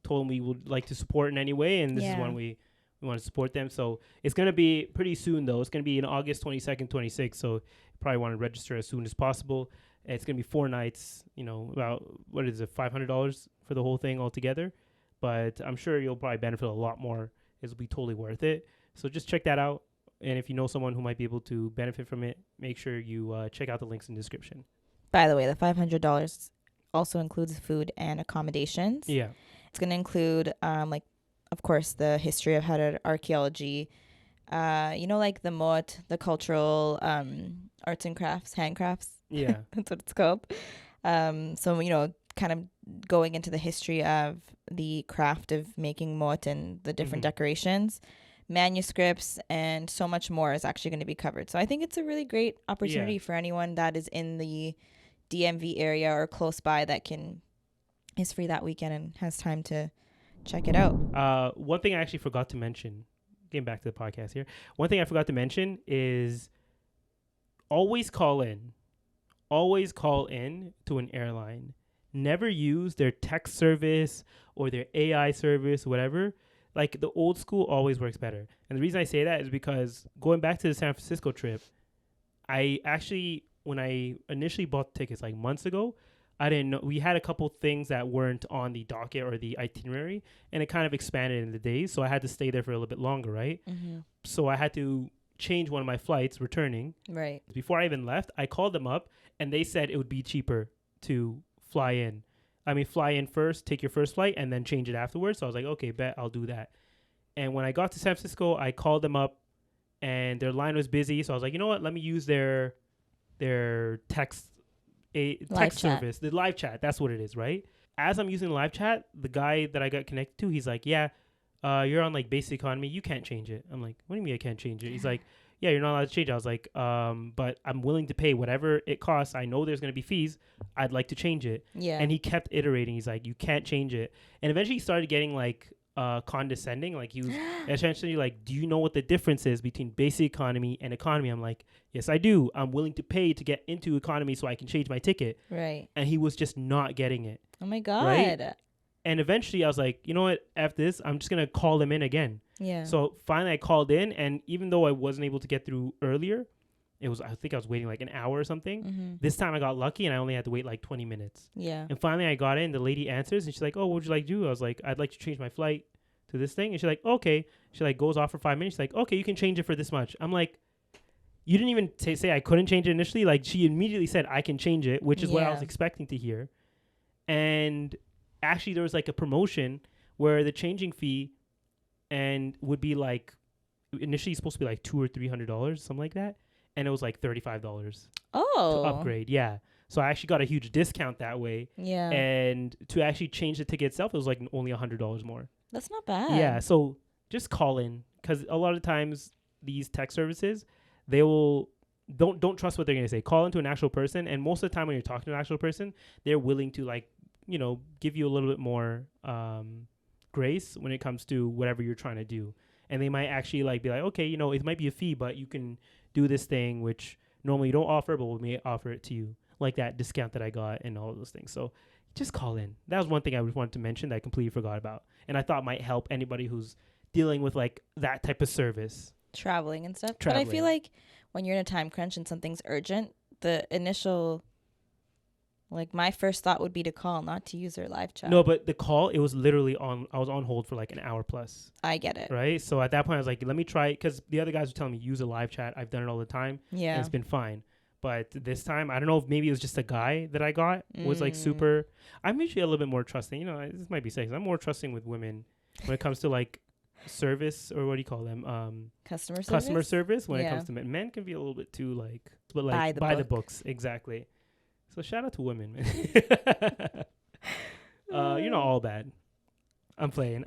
told them we would like to support in any way, and this is Yeah. when we want to support them. So it's gonna be pretty soon though. It's gonna be in August 22nd, 26th. So you probably want to register as soon as possible. It's gonna be 4 nights. About what is it, $500 for the whole thing altogether. But I'm sure you'll probably benefit a lot more. It'll be totally worth it. So just check that out. And if you know someone who might be able to benefit from it, make sure you check out the links in the description. By the way, the $500 also includes food and accommodations. Yeah. It's going to include, of course, the history of Haaaappyyy archaeology. Like the buuut, the cultural arts and crafts, handcrafts. Yeah. That's what it's called. So, kind of going into the history of the craft of making buuut and the different Mhm. decorations. manuscripts, and so much more is actually going to be covered. So I think it's a really great opportunity for anyone that is in the DMV area or close by that is free that weekend and has time to check it out. One thing I actually forgot to mention, getting back to the podcast here, one thing I forgot to mention is always call in to an airline. Never use their text service or their AI service, whatever. Like, the old school always works better. And the reason I say that is because going back to the San Francisco trip, I actually, when I initially bought tickets like months ago, I didn't know. We had a couple things that weren't on the docket or the itinerary, and it kind of expanded in the days. So I had to stay there for a little bit longer, right? Mm-hmm. So I had to change one of my flights returning. Right. Before I even left, I called them up, and they said it would be cheaper to fly in. I mean, fly in first, take your first flight, and then change it afterwards. So I was like, okay, bet, I'll do that. And when I got to San Francisco, I called them up, and their line was busy. So I was like, you know what? Let me use their text service, the live chat. That's what it is, right? As I'm using the live chat, the guy that I got connected to, he's like, yeah, you're on like basic economy. You can't change it. I'm like, what do you mean I can't change it? He's like, yeah, you're not allowed to change it. I was like, but I'm willing to pay whatever it costs. I know there's going to be fees. I'd like to change it. Yeah. And he kept iterating. He's like, you can't change it. And eventually he started getting like condescending. Like, he was essentially like, do you know what the difference is between basic economy and economy? I'm like, yes, I do. I'm willing to pay to get into economy so I can change my ticket. Right. And he was just not getting it. Oh my God. Right? And eventually I was like, you know what? F this. I'm just going to call them in again. Yeah. So finally I called in, and even though I wasn't able to get through earlier, I think I was waiting like an hour or something. Mm-hmm. This time I got lucky, and I only had to wait like 20 minutes. Yeah. And finally I got in, the lady answers, and she's like, oh, what would you like to do? I was like, I'd like to change my flight to this thing. And she's like, okay. She like goes off for 5 minutes. She's like, okay, you can change it for this much. I'm like, you didn't even say I couldn't change it initially. Like, she immediately said I can change it, which is what I was expecting to hear. And actually there was like a promotion where the changing fee and would be like initially supposed to be like $200 or $300, something like that, and it was like $35 to upgrade. Yeah, so I actually got a huge discount that way. Yeah. And to actually change the ticket itself, it was like only $100 more. That's not bad. Yeah, so just call in, because a lot of times these tech services, they will don't trust what they're gonna say. Call into an actual person, and most of the time when you're talking to an actual person, they're willing to, like, you know, give you a little bit more grace when it comes to whatever you're trying to do. And they might actually like be like, okay, you know, it might be a fee, but you can do this thing which normally you don't offer, but we may offer it to you, like that discount that I got and all those things. So just call in. That was one thing I wanted to mention that I completely forgot about, and I thought might help anybody who's dealing with like that type of service, traveling and stuff. But I feel like when you're in a time crunch and something's urgent, the initial, like, my first thought would be to call, not to use their live chat. No, but the call, it was literally I was on hold for like an hour plus. I get it. Right? So at that point, I was like, let me try it, because the other guys were telling me, use a live chat. I've done it all the time. Yeah. And it's been fine. But this time, I don't know if maybe it was just a guy that I got was like super. I'm usually a little bit more trusting. You know, this might be sexist. I'm more trusting with women when it comes to like service, or what do you call them? Customer service when it comes to men. Men can be a little bit too like, but like by the books. Exactly. So shout out to women, man. You're not all bad. I'm playing.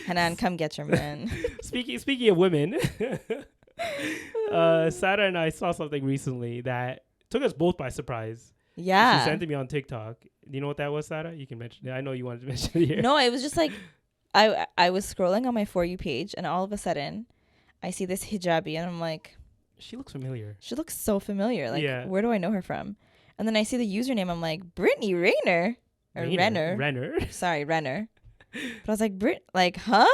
Hanan, come get your man. Speaking of women, Sara and I saw something recently that took us both by surprise. Yeah. She sent it me on TikTok. Do you know what that was, Sara? You can mention it. I know you wanted to mention it here. No, it was just like, I was scrolling on my For You page, and all of a sudden, I see this hijabi, and I'm like, she looks familiar. She looks so familiar. Like, where do I know her from? And then I see the username. I'm like, Brittany Renner. Renner. Sorry, Renner. But I was like, huh?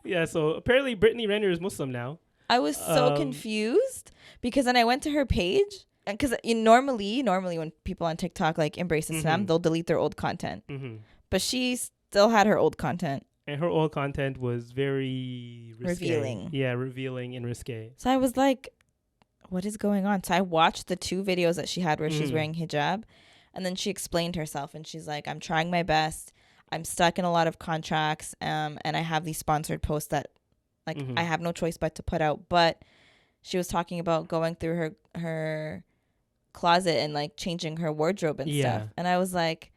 Yeah, so apparently Brittany Renner is Muslim now. I was so confused, because then I went to her page, because normally when people on TikTok like embrace Islam, they'll delete their old content. Mm-hmm. But she still had her old content. And her old content was very risque. Revealing. Yeah, revealing and risque. So I was like, what is going on? So I watched the 2 videos that she had where she's wearing hijab, and then she explained herself, and she's like, I'm trying my best. I'm stuck in a lot of contracts, and I have these sponsored posts that, like, I have no choice but to put out. But she was talking about going through her closet and like changing her wardrobe and stuff. And I was like,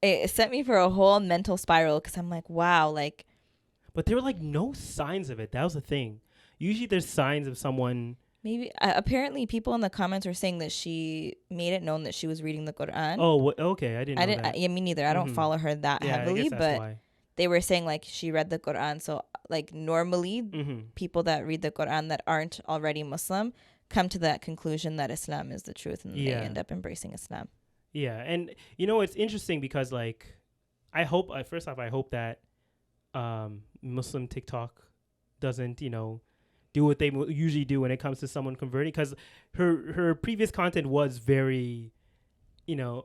it sent me for a whole mental spiral because I'm like, wow, like But there were like no signs of it. That was the thing. Usually there's signs of someone. maybe apparently people in the comments were saying that she made it known that she was reading the Quran. Oh, okay. I didn't I know didn't. that. Yeah, me neither. I don't Mhm. follow her that Yeah, I heavily, guess that's but why. they were saying like she read the Quran. So like normally Mm-hmm. people that read the Quran that aren't already Muslim come to that conclusion that Islam is the truth, and they Yeah. end up embracing Islam. Yeah, and you know it's interesting because like I hope first off I hope that Muslim TikTok doesn't do what they usually do when it comes to someone converting, because her previous content was very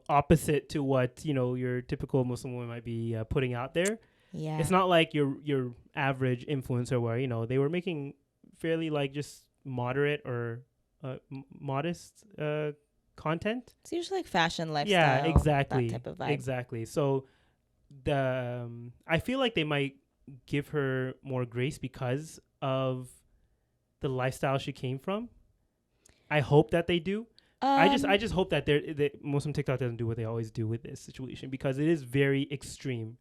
opposite to what your typical Muslim woman might be putting out there. Yeah, It's not like your average influencer where they were making fairly like just moderate or modest content. it's usually like fashion, lifestyle, Yeah, exactly. that type of vibe. Exactly. So the I feel like they might give her more grace because of the lifestyle she came from. I hope that they do. I just hope that Muslim TikTok doesn't do what they always do with this situation, because it is very extreme.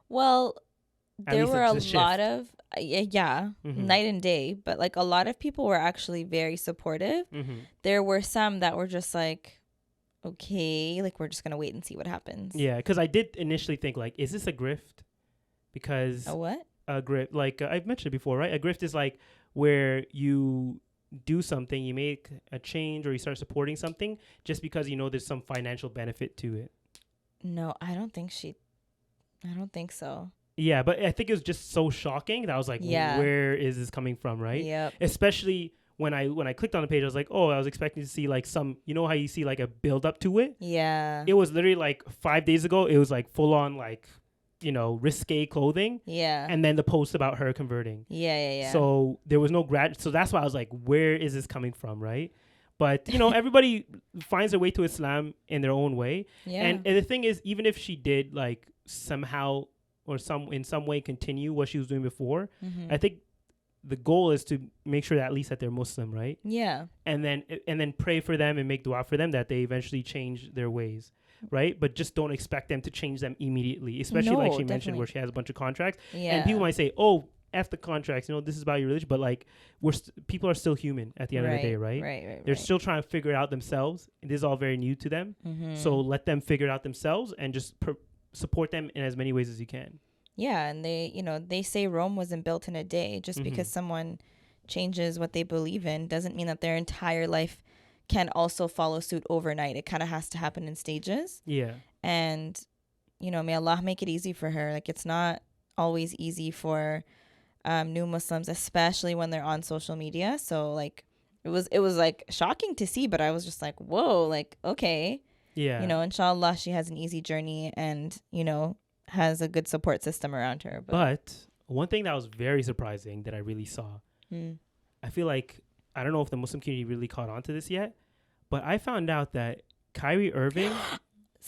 Well, At there least were a it's a lot shift. of yeah, Mhm. night and day, but like a lot of people were actually very supportive. Mhm. There were some that were just like, okay, like we're just gonna wait and see what happens. Yeah, because I did initially think like, is this a grift? Because A what? a grift, like I've mentioned before, right? A grift is like where you do something, you make a change, or you start supporting something just because there's some financial benefit to it. No, I don't think so. Yeah, but I think it was just so shocking that I was like, Yeah. where is this coming from, right? Yep. Especially when I clicked on the page, I was like, oh, I was expecting to see like some, how you see like a build up to it. Yeah. It was literally like 5 days ago. It was like full on like, risque clothing, Yeah. and then the post about her converting. Yeah. So there was no grad. So that's why I was like, where is this coming from, right? But everybody finds their way to Islam in their own way. Yeah. And the thing is, even if she did like somehow or in some way continue what she was doing before, Mhm. I think the goal is to make sure that at least that they're Muslim, right? Yeah. And then pray for them and make dua for them that they eventually change their ways, right? But just don't expect them to change them immediately, especially like No, she mentioned, definitely. where she has a bunch of contracts. Yeah. And people might say, "Oh, F the contracts, this is about your religion," but like people are still human at the end of the day, right? Right. They're still trying to figure it out themselves. This is all very new to them. Mhm. So let them figure it out themselves and just support them in as many ways as you can. Yeah, and they say Rome wasn't built in a day. Just because someone changes what they believe in doesn't mean that their entire life can also follow suit overnight. It kind of has to happen in stages. Yeah. And may Allah make it easy for her. Like, it's not always easy for new Muslims, especially when they're on social media. So like it was like shocking to see, but I was just like, whoa, like, okay. Yeah. Inshallah she has an easy journey and has a good support system around her. But one thing that was very surprising that I really saw, I feel like, I don't know if the Muslim community really caught on to this yet, but I found out that Kyrie Irving,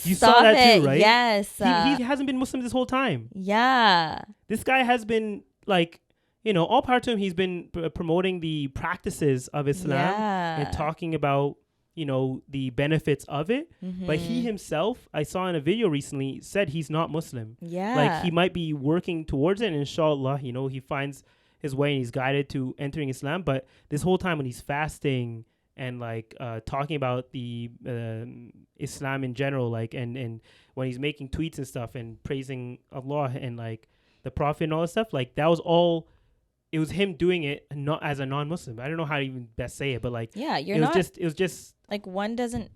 you saw that too, right? Yes. He hasn't been Muslim this whole time. Yeah. This guy has been like, all power to him. He's been promoting the practices of Islam and talking about, the benefits of it. But he himself, I saw in a video recently, said he's not Muslim. Yeah. Like, he might be working towards it, and inshallah, he finds his way and he's guided to entering Islam. But this whole time when he's fasting and like talking about the Islam in general, like and when he's making tweets and stuff and praising Allah and like the Prophet and all that stuff, like that was all. It was him doing it not as a non-Muslim. I don't know how to even best say it, but like it was just like, one doesn't,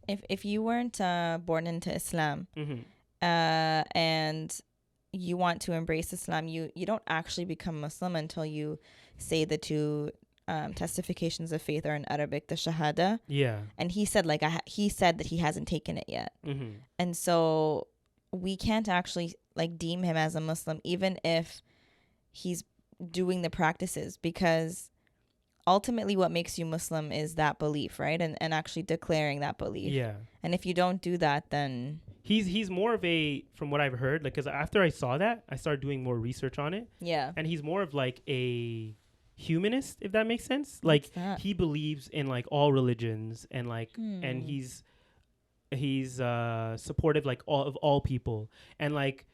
if you weren't born into Islam and you want to embrace Islam, you don't actually become Muslim until you say the two testifications of faith, or in Arabic the Shahada. Yeah. And he said he said that he hasn't taken it yet. And so we can't actually like deem him as a Muslim even if he's doing the practices, because ultimately what makes you Muslim is that belief, right? And actually declaring that belief. Yeah. And if you don't do that, then he's more of a, from what I've heard, like, because after I saw that, I started doing more research on it. Yeah. And he's more of like a humanist, if that makes sense. Like, he believes in like all religions and like and he's he's supportive like all people, and like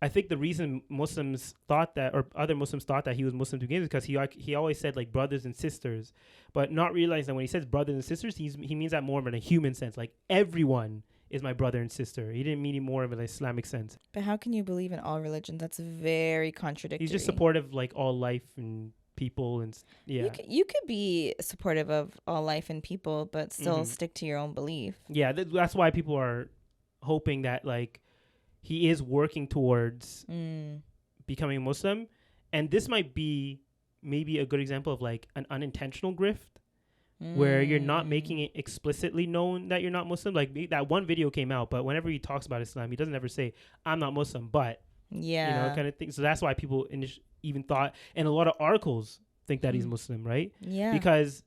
I think the reason Muslims thought that, or other Muslims thought that he was Muslim to begin with, because he always said like brothers and sisters, but not realizing that when he says brothers and sisters, he means that more in a human sense, like everyone is my brother and sister. He didn't mean it more of an Islamic sense. But how can you believe in all religions? That's very contradictory. He's just supportive like all life and people, and you could be supportive of all life and people, but still stick to your own belief. Yeah, that's why people are hoping that like he is working towards becoming a Muslim, and this might be maybe a good example of like an unintentional grift, where you're not making it explicitly known that you're not Muslim. Like that one video came out, but whenever he talks about Islam, he doesn't ever say I'm not Muslim, but kind of thing. So that's why people even thought, and a lot of articles think that he's Muslim, right? Yeah. Because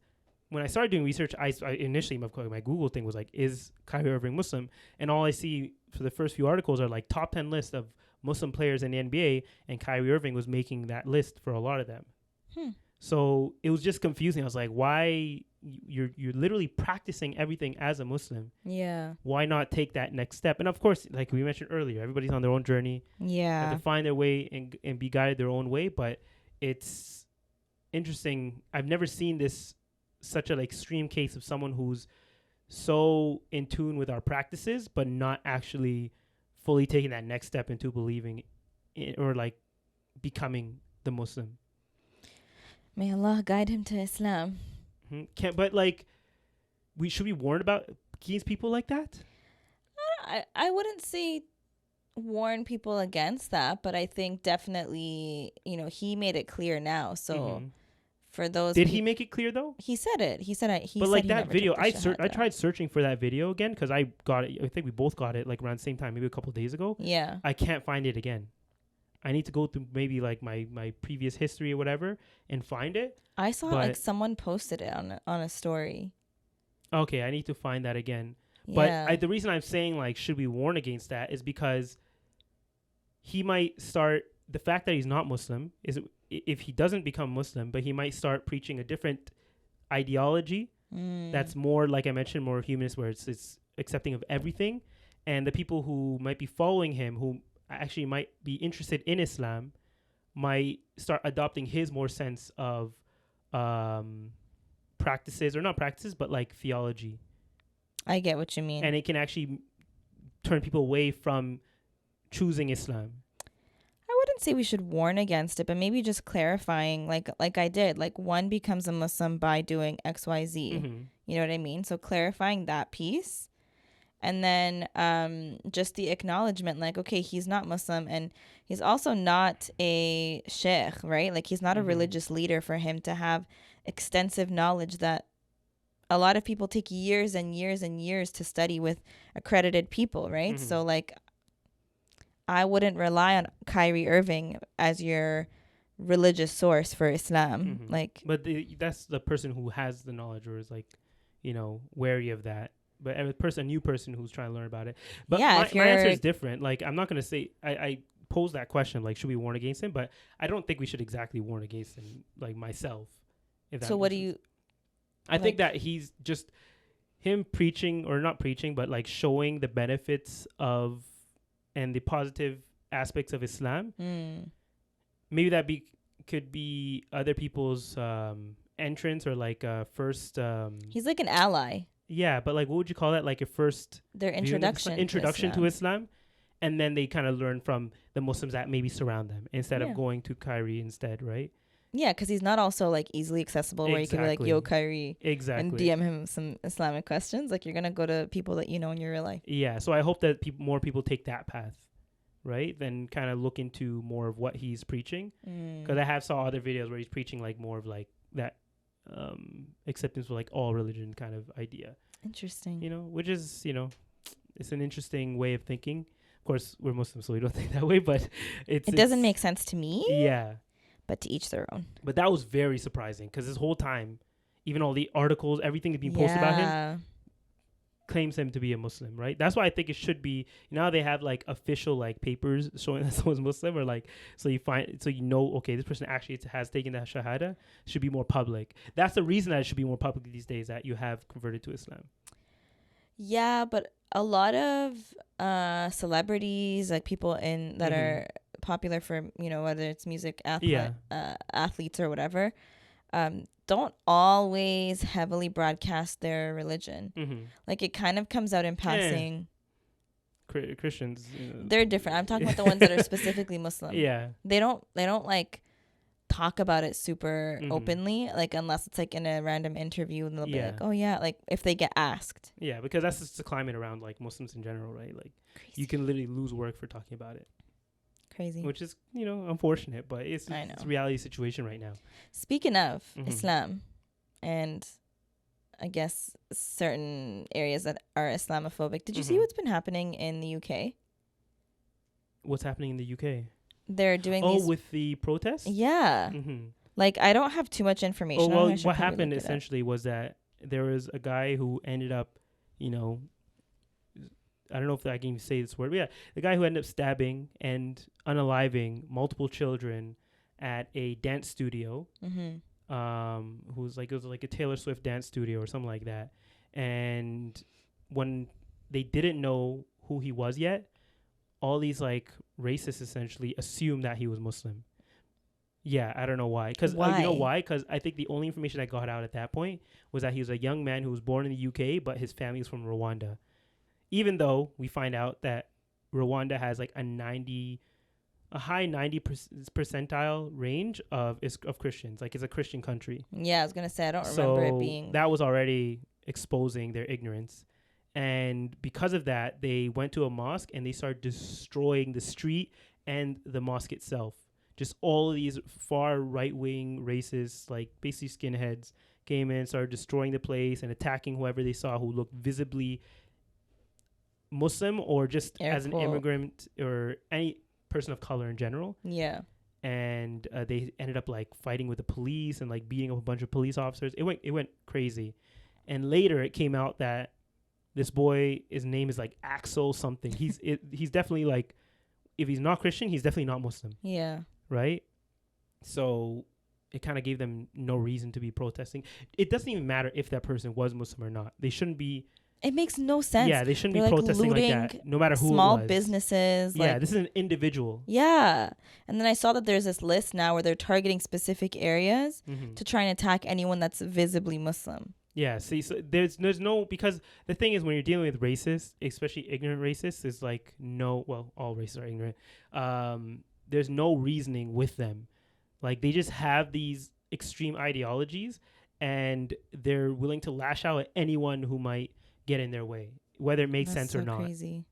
when I started doing research, I initially my Google thing was like, is Kyrie Irving Muslim? And all I see for the first few articles are like top 10 list of Muslim players in the NBA, and Kyrie Irving was making that list for a lot of them. So it was just confusing. I was like, why you're literally practicing everything as a Muslim? Yeah. Why not take that next step? And of course, like we mentioned earlier, everybody's on their own journey. Yeah. Have to find their way and be guided their own way. But it's interesting. I've never seen such an extreme case of someone who's so in tune with our practices, but not actually fully taking that next step into believing in, or like becoming the Muslim. May Allah guide him to Islam. But like, should we warn about against people like that? I wouldn't say warn people against that, but I think definitely, he made it clear now. So for those, did he make it clear though? He said it. He said it. But like that video, I tried searching for that video again because I got it. I think we both got it like around the same time, maybe a couple of days ago. Yeah. I can't find it again. I need to go through maybe like my previous history or whatever and find it. I saw like someone posted it on a story. Okay, I need to find that again. Yeah. But the reason I'm saying like should we warn against that is because he might start, the fact that he's not Muslim is if he doesn't become Muslim, but he might start preaching a different ideology that's more, like I mentioned, more humanist, where it's accepting of everything, and the people who might be following him who actually might be interested in Islam might start adopting his more sense of practices, or not practices, but like theology. I get what you mean. And it can actually turn people away from choosing Islam. I wouldn't say we should warn against it, but maybe just clarifying, like I did, like one becomes a Muslim by doing XYZ. You know what I mean? So clarifying that piece. And then just the acknowledgement, like, okay, he's not Muslim, and he's also not a sheikh, right? Like, he's not a religious leader for him to have extensive knowledge that a lot of people take years and years and years to study with accredited people, right? So, like, I wouldn't rely on Kyrie Irving as your religious source for Islam. Like, but that's the person who has the knowledge, or is like, wary of that. But a new person who's trying to learn about it. But yeah, my answer is different. Like, I'm not going to say, I pose that question, like, should we warn against him? But I don't think we should exactly warn against him, like myself. So what do you... I think that he's just, him preaching, or not preaching, but like showing the benefits of, and the positive aspects of Islam. Maybe that could be other people's entrance, or like first... he's like an ally. Yeah, but like, what would you call that? Like a first... Their introduction to Islam. And then they kind of learn from the Muslims that maybe surround them instead of going to Kyrie instead, right? Yeah, because he's not also like easily accessible where you can be like, yo, Kyrie. Exactly. And DM him some Islamic questions. Like, you're going to go to people that you know in your real life. Yeah, so I hope that more people take that path, right? Then kind of look into more of what he's preaching. Because I have saw other videos where he's preaching like more of like that acceptance for like all religion kind of idea. Interesting. Which is, it's an interesting way of thinking. Of course, we're Muslims, so we don't think that way, but it doesn't make sense to me. Yeah. But to each their own. But that was very surprising, because this whole time, even all the articles, everything that's being posted about him claims him to be a Muslim, right? That's why I think it should be, now they have like official like papers showing that someone's Muslim, or like, so okay, this person actually has taken that shahada, should be more public. That's the reason that it should be more public these days, that you have converted to Islam. Yeah, but a lot of celebrities, like people in that Mm-hmm. are popular for, whether it's music Yeah. athletes or whatever, don't always heavily broadcast their religion. Mm-hmm. Like it kind of comes out in Yeah. passing. Christians. They're different. I'm talking about the ones that are specifically Muslim. Yeah. They don't like talk about it super Mm-hmm. openly, like unless it's like in a random interview and they'll be Yeah. like, oh yeah, like if they get asked. Yeah, because that's just the climate around like Muslims in general, right? Like you can literally lose work for talking about it, Crazy. which is unfortunate, but it's I know. a reality situation right now. Speaking of Mhm. Islam and I guess certain areas that are Islamophobic, did you see Mhm. what's been happening in the UK? What's happening in the UK? They're doing Oh, these. with the protests? Yeah. Mm-hmm. Like I don't have too much information. Oh, well, I should what probably happened look it up. essentially was that there was a guy who ended up, you know, I don't know if I can even say this word, but yeah, the guy who ended up stabbing and unaliving multiple children at a dance studio, who's like, it was like a Taylor Swift dance studio or something like that. And when they didn't know who he was yet, all these like racists essentially assumed that he was Muslim. Yeah, I don't know why. Because you know why? Because I think the only information I got out at that point was that he was a young man who was born in the UK, but his family is from Rwanda. Even though we find out that Rwanda has like a high 90 percentile range of Christians. Like it's a Christian country. Yeah, I was gonna say I don't remember it being. That was already exposing their ignorance. And because of that, they went to a mosque and they started destroying the street and the mosque itself. Just all of these far right-wing racists, like basically skinheads, came in, started destroying the place and attacking whoever they saw who looked visibly Muslim or just as an immigrant or any person of color in general. Yeah. And they ended up like fighting with the police and like beating up a bunch of police officers. It went crazy. And later it came out that this boy, his name is like Axel something. He's definitely like, if he's not Christian, he's definitely not Muslim. Yeah. Right? So it kind of gave them no reason to be protesting. It doesn't even matter if that person was Muslim or not. They shouldn't be. It makes no sense. Yeah, they shouldn't be protesting like that, no matter who small it was. Businesses. Yeah, this is an individual. Yeah. And then I saw that there's this list now where they're targeting specific areas to try and attack anyone that's visibly Muslim. Yeah, see, so there's no, because the thing is when you're dealing with racists, especially ignorant racists, is like all racists are ignorant. There's no reasoning with them. Like they just have these extreme ideologies and they're willing to lash out at anyone who might get in their way, whether it makes sense or not. Crazy.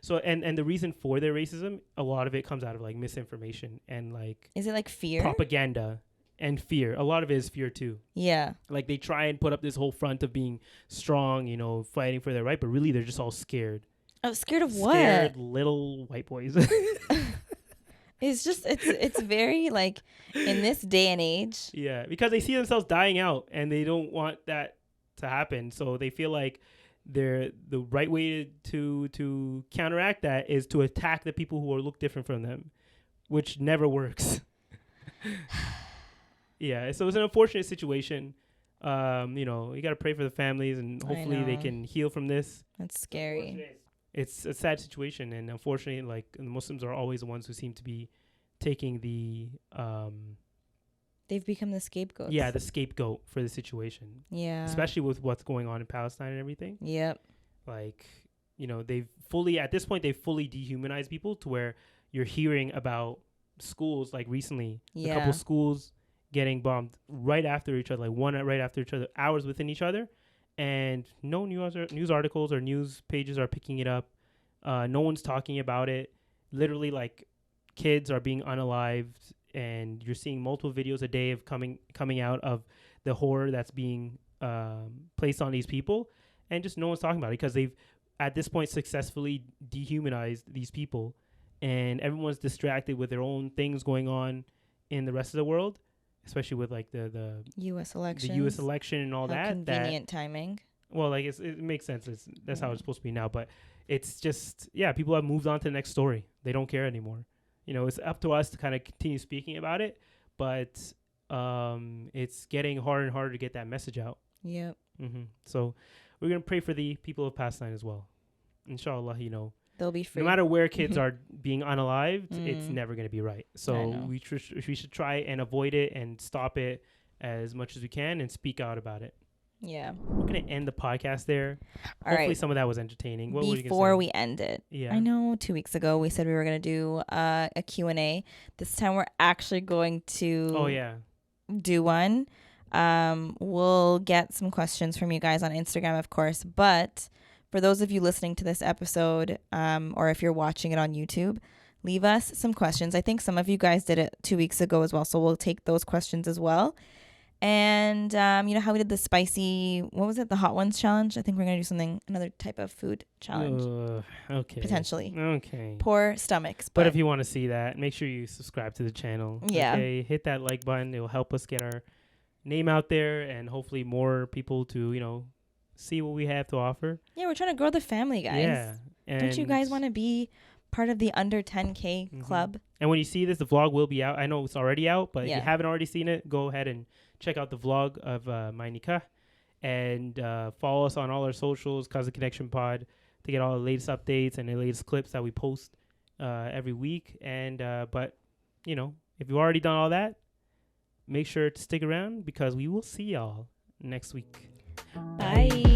So and the reason for their racism, a lot of it comes out of like misinformation and like, is it like fear? Propaganda and fear. A lot of it is fear too. Yeah. Like they try and put up this whole front of being strong, fighting for their right, but really they're just all scared. Oh, scared of what? Scared little white boys. It's just it's very like in this day and age. Yeah, because they see themselves dying out and they don't want that to happen. So they feel like the right way to counteract that is to attack the people who look different from them, which never works. Yeah, so it's an unfortunate situation. You got to pray for the families and hopefully they can heal from this. That's scary. It's a sad situation, and unfortunately, like the Muslims are always the ones who seem to be taking the they've become the scapegoat. Yeah, the scapegoat for the situation. Yeah. Especially with what's going on in Palestine and everything. Yep. Like, they've fully dehumanized people to where you're hearing about schools like recently, a couple schools getting bombed right after each other, like one right after each other, hours within each other. And no news articles or news pages are picking it up. No one's talking about it. Literally, like, kids are being unalived, and you're seeing multiple videos a day of coming out of the horror that's being placed on these people, and just no one's talking about it because they've, at this point, successfully dehumanized these people, and everyone's distracted with their own things going on in the rest of the world. Especially with like the U.S. election and all that. Convenient timing. Well, like it makes sense. That's how it's supposed to be now. But it's just people have moved on to the next story. They don't care anymore. It's up to us to kind of continue speaking about it. But it's getting harder and harder to get that message out. Yep. So we're going to pray for the people of Palestine as well. Inshallah, you know, They'll be free. no matter where kids are being unalived, it's Mm. never going to be right. I So know. we should try and avoid it and stop it as much as we can and speak out about it. Yeah. We're going to end the podcast there. All Hopefully right. some of that was entertaining. What were you Before going we end it, Yeah. I know 2 weeks ago we said we were going to do a Q&A. This time we're actually going to Oh, yeah. do one. We'll get some questions from you guys on Instagram, of course. But for those of you listening to this episode, or if you're watching it on YouTube, leave us some questions. I think some of you guys did it 2 weeks ago as well. So we'll take those questions as well. And you know how we did the spicy, what was it? The hot ones challenge. I think we're going to do something, another type of food challenge. Okay. Potentially. Okay. Poor stomachs. But if you want to see that, make sure you subscribe to the channel. Yeah. Okay. Hit that like button. It will help us get our name out there and hopefully more people to, you know, see what we have to offer. Yeah, we're trying to grow the family, guys. Yeah. And Don't you guys want to be part of the under 10K Mhm. club? And when you see this, the vlog will be out. I know it's already out, but if Yeah. you haven't already seen it, go ahead and check out the vlog of my nikah. And follow us on all our socials, Cousin Connection Pod, to get all the latest updates and the latest clips that we post every week. And but, you know, if you've already done all that, make sure to stick around because we will see y'all next week. Bye.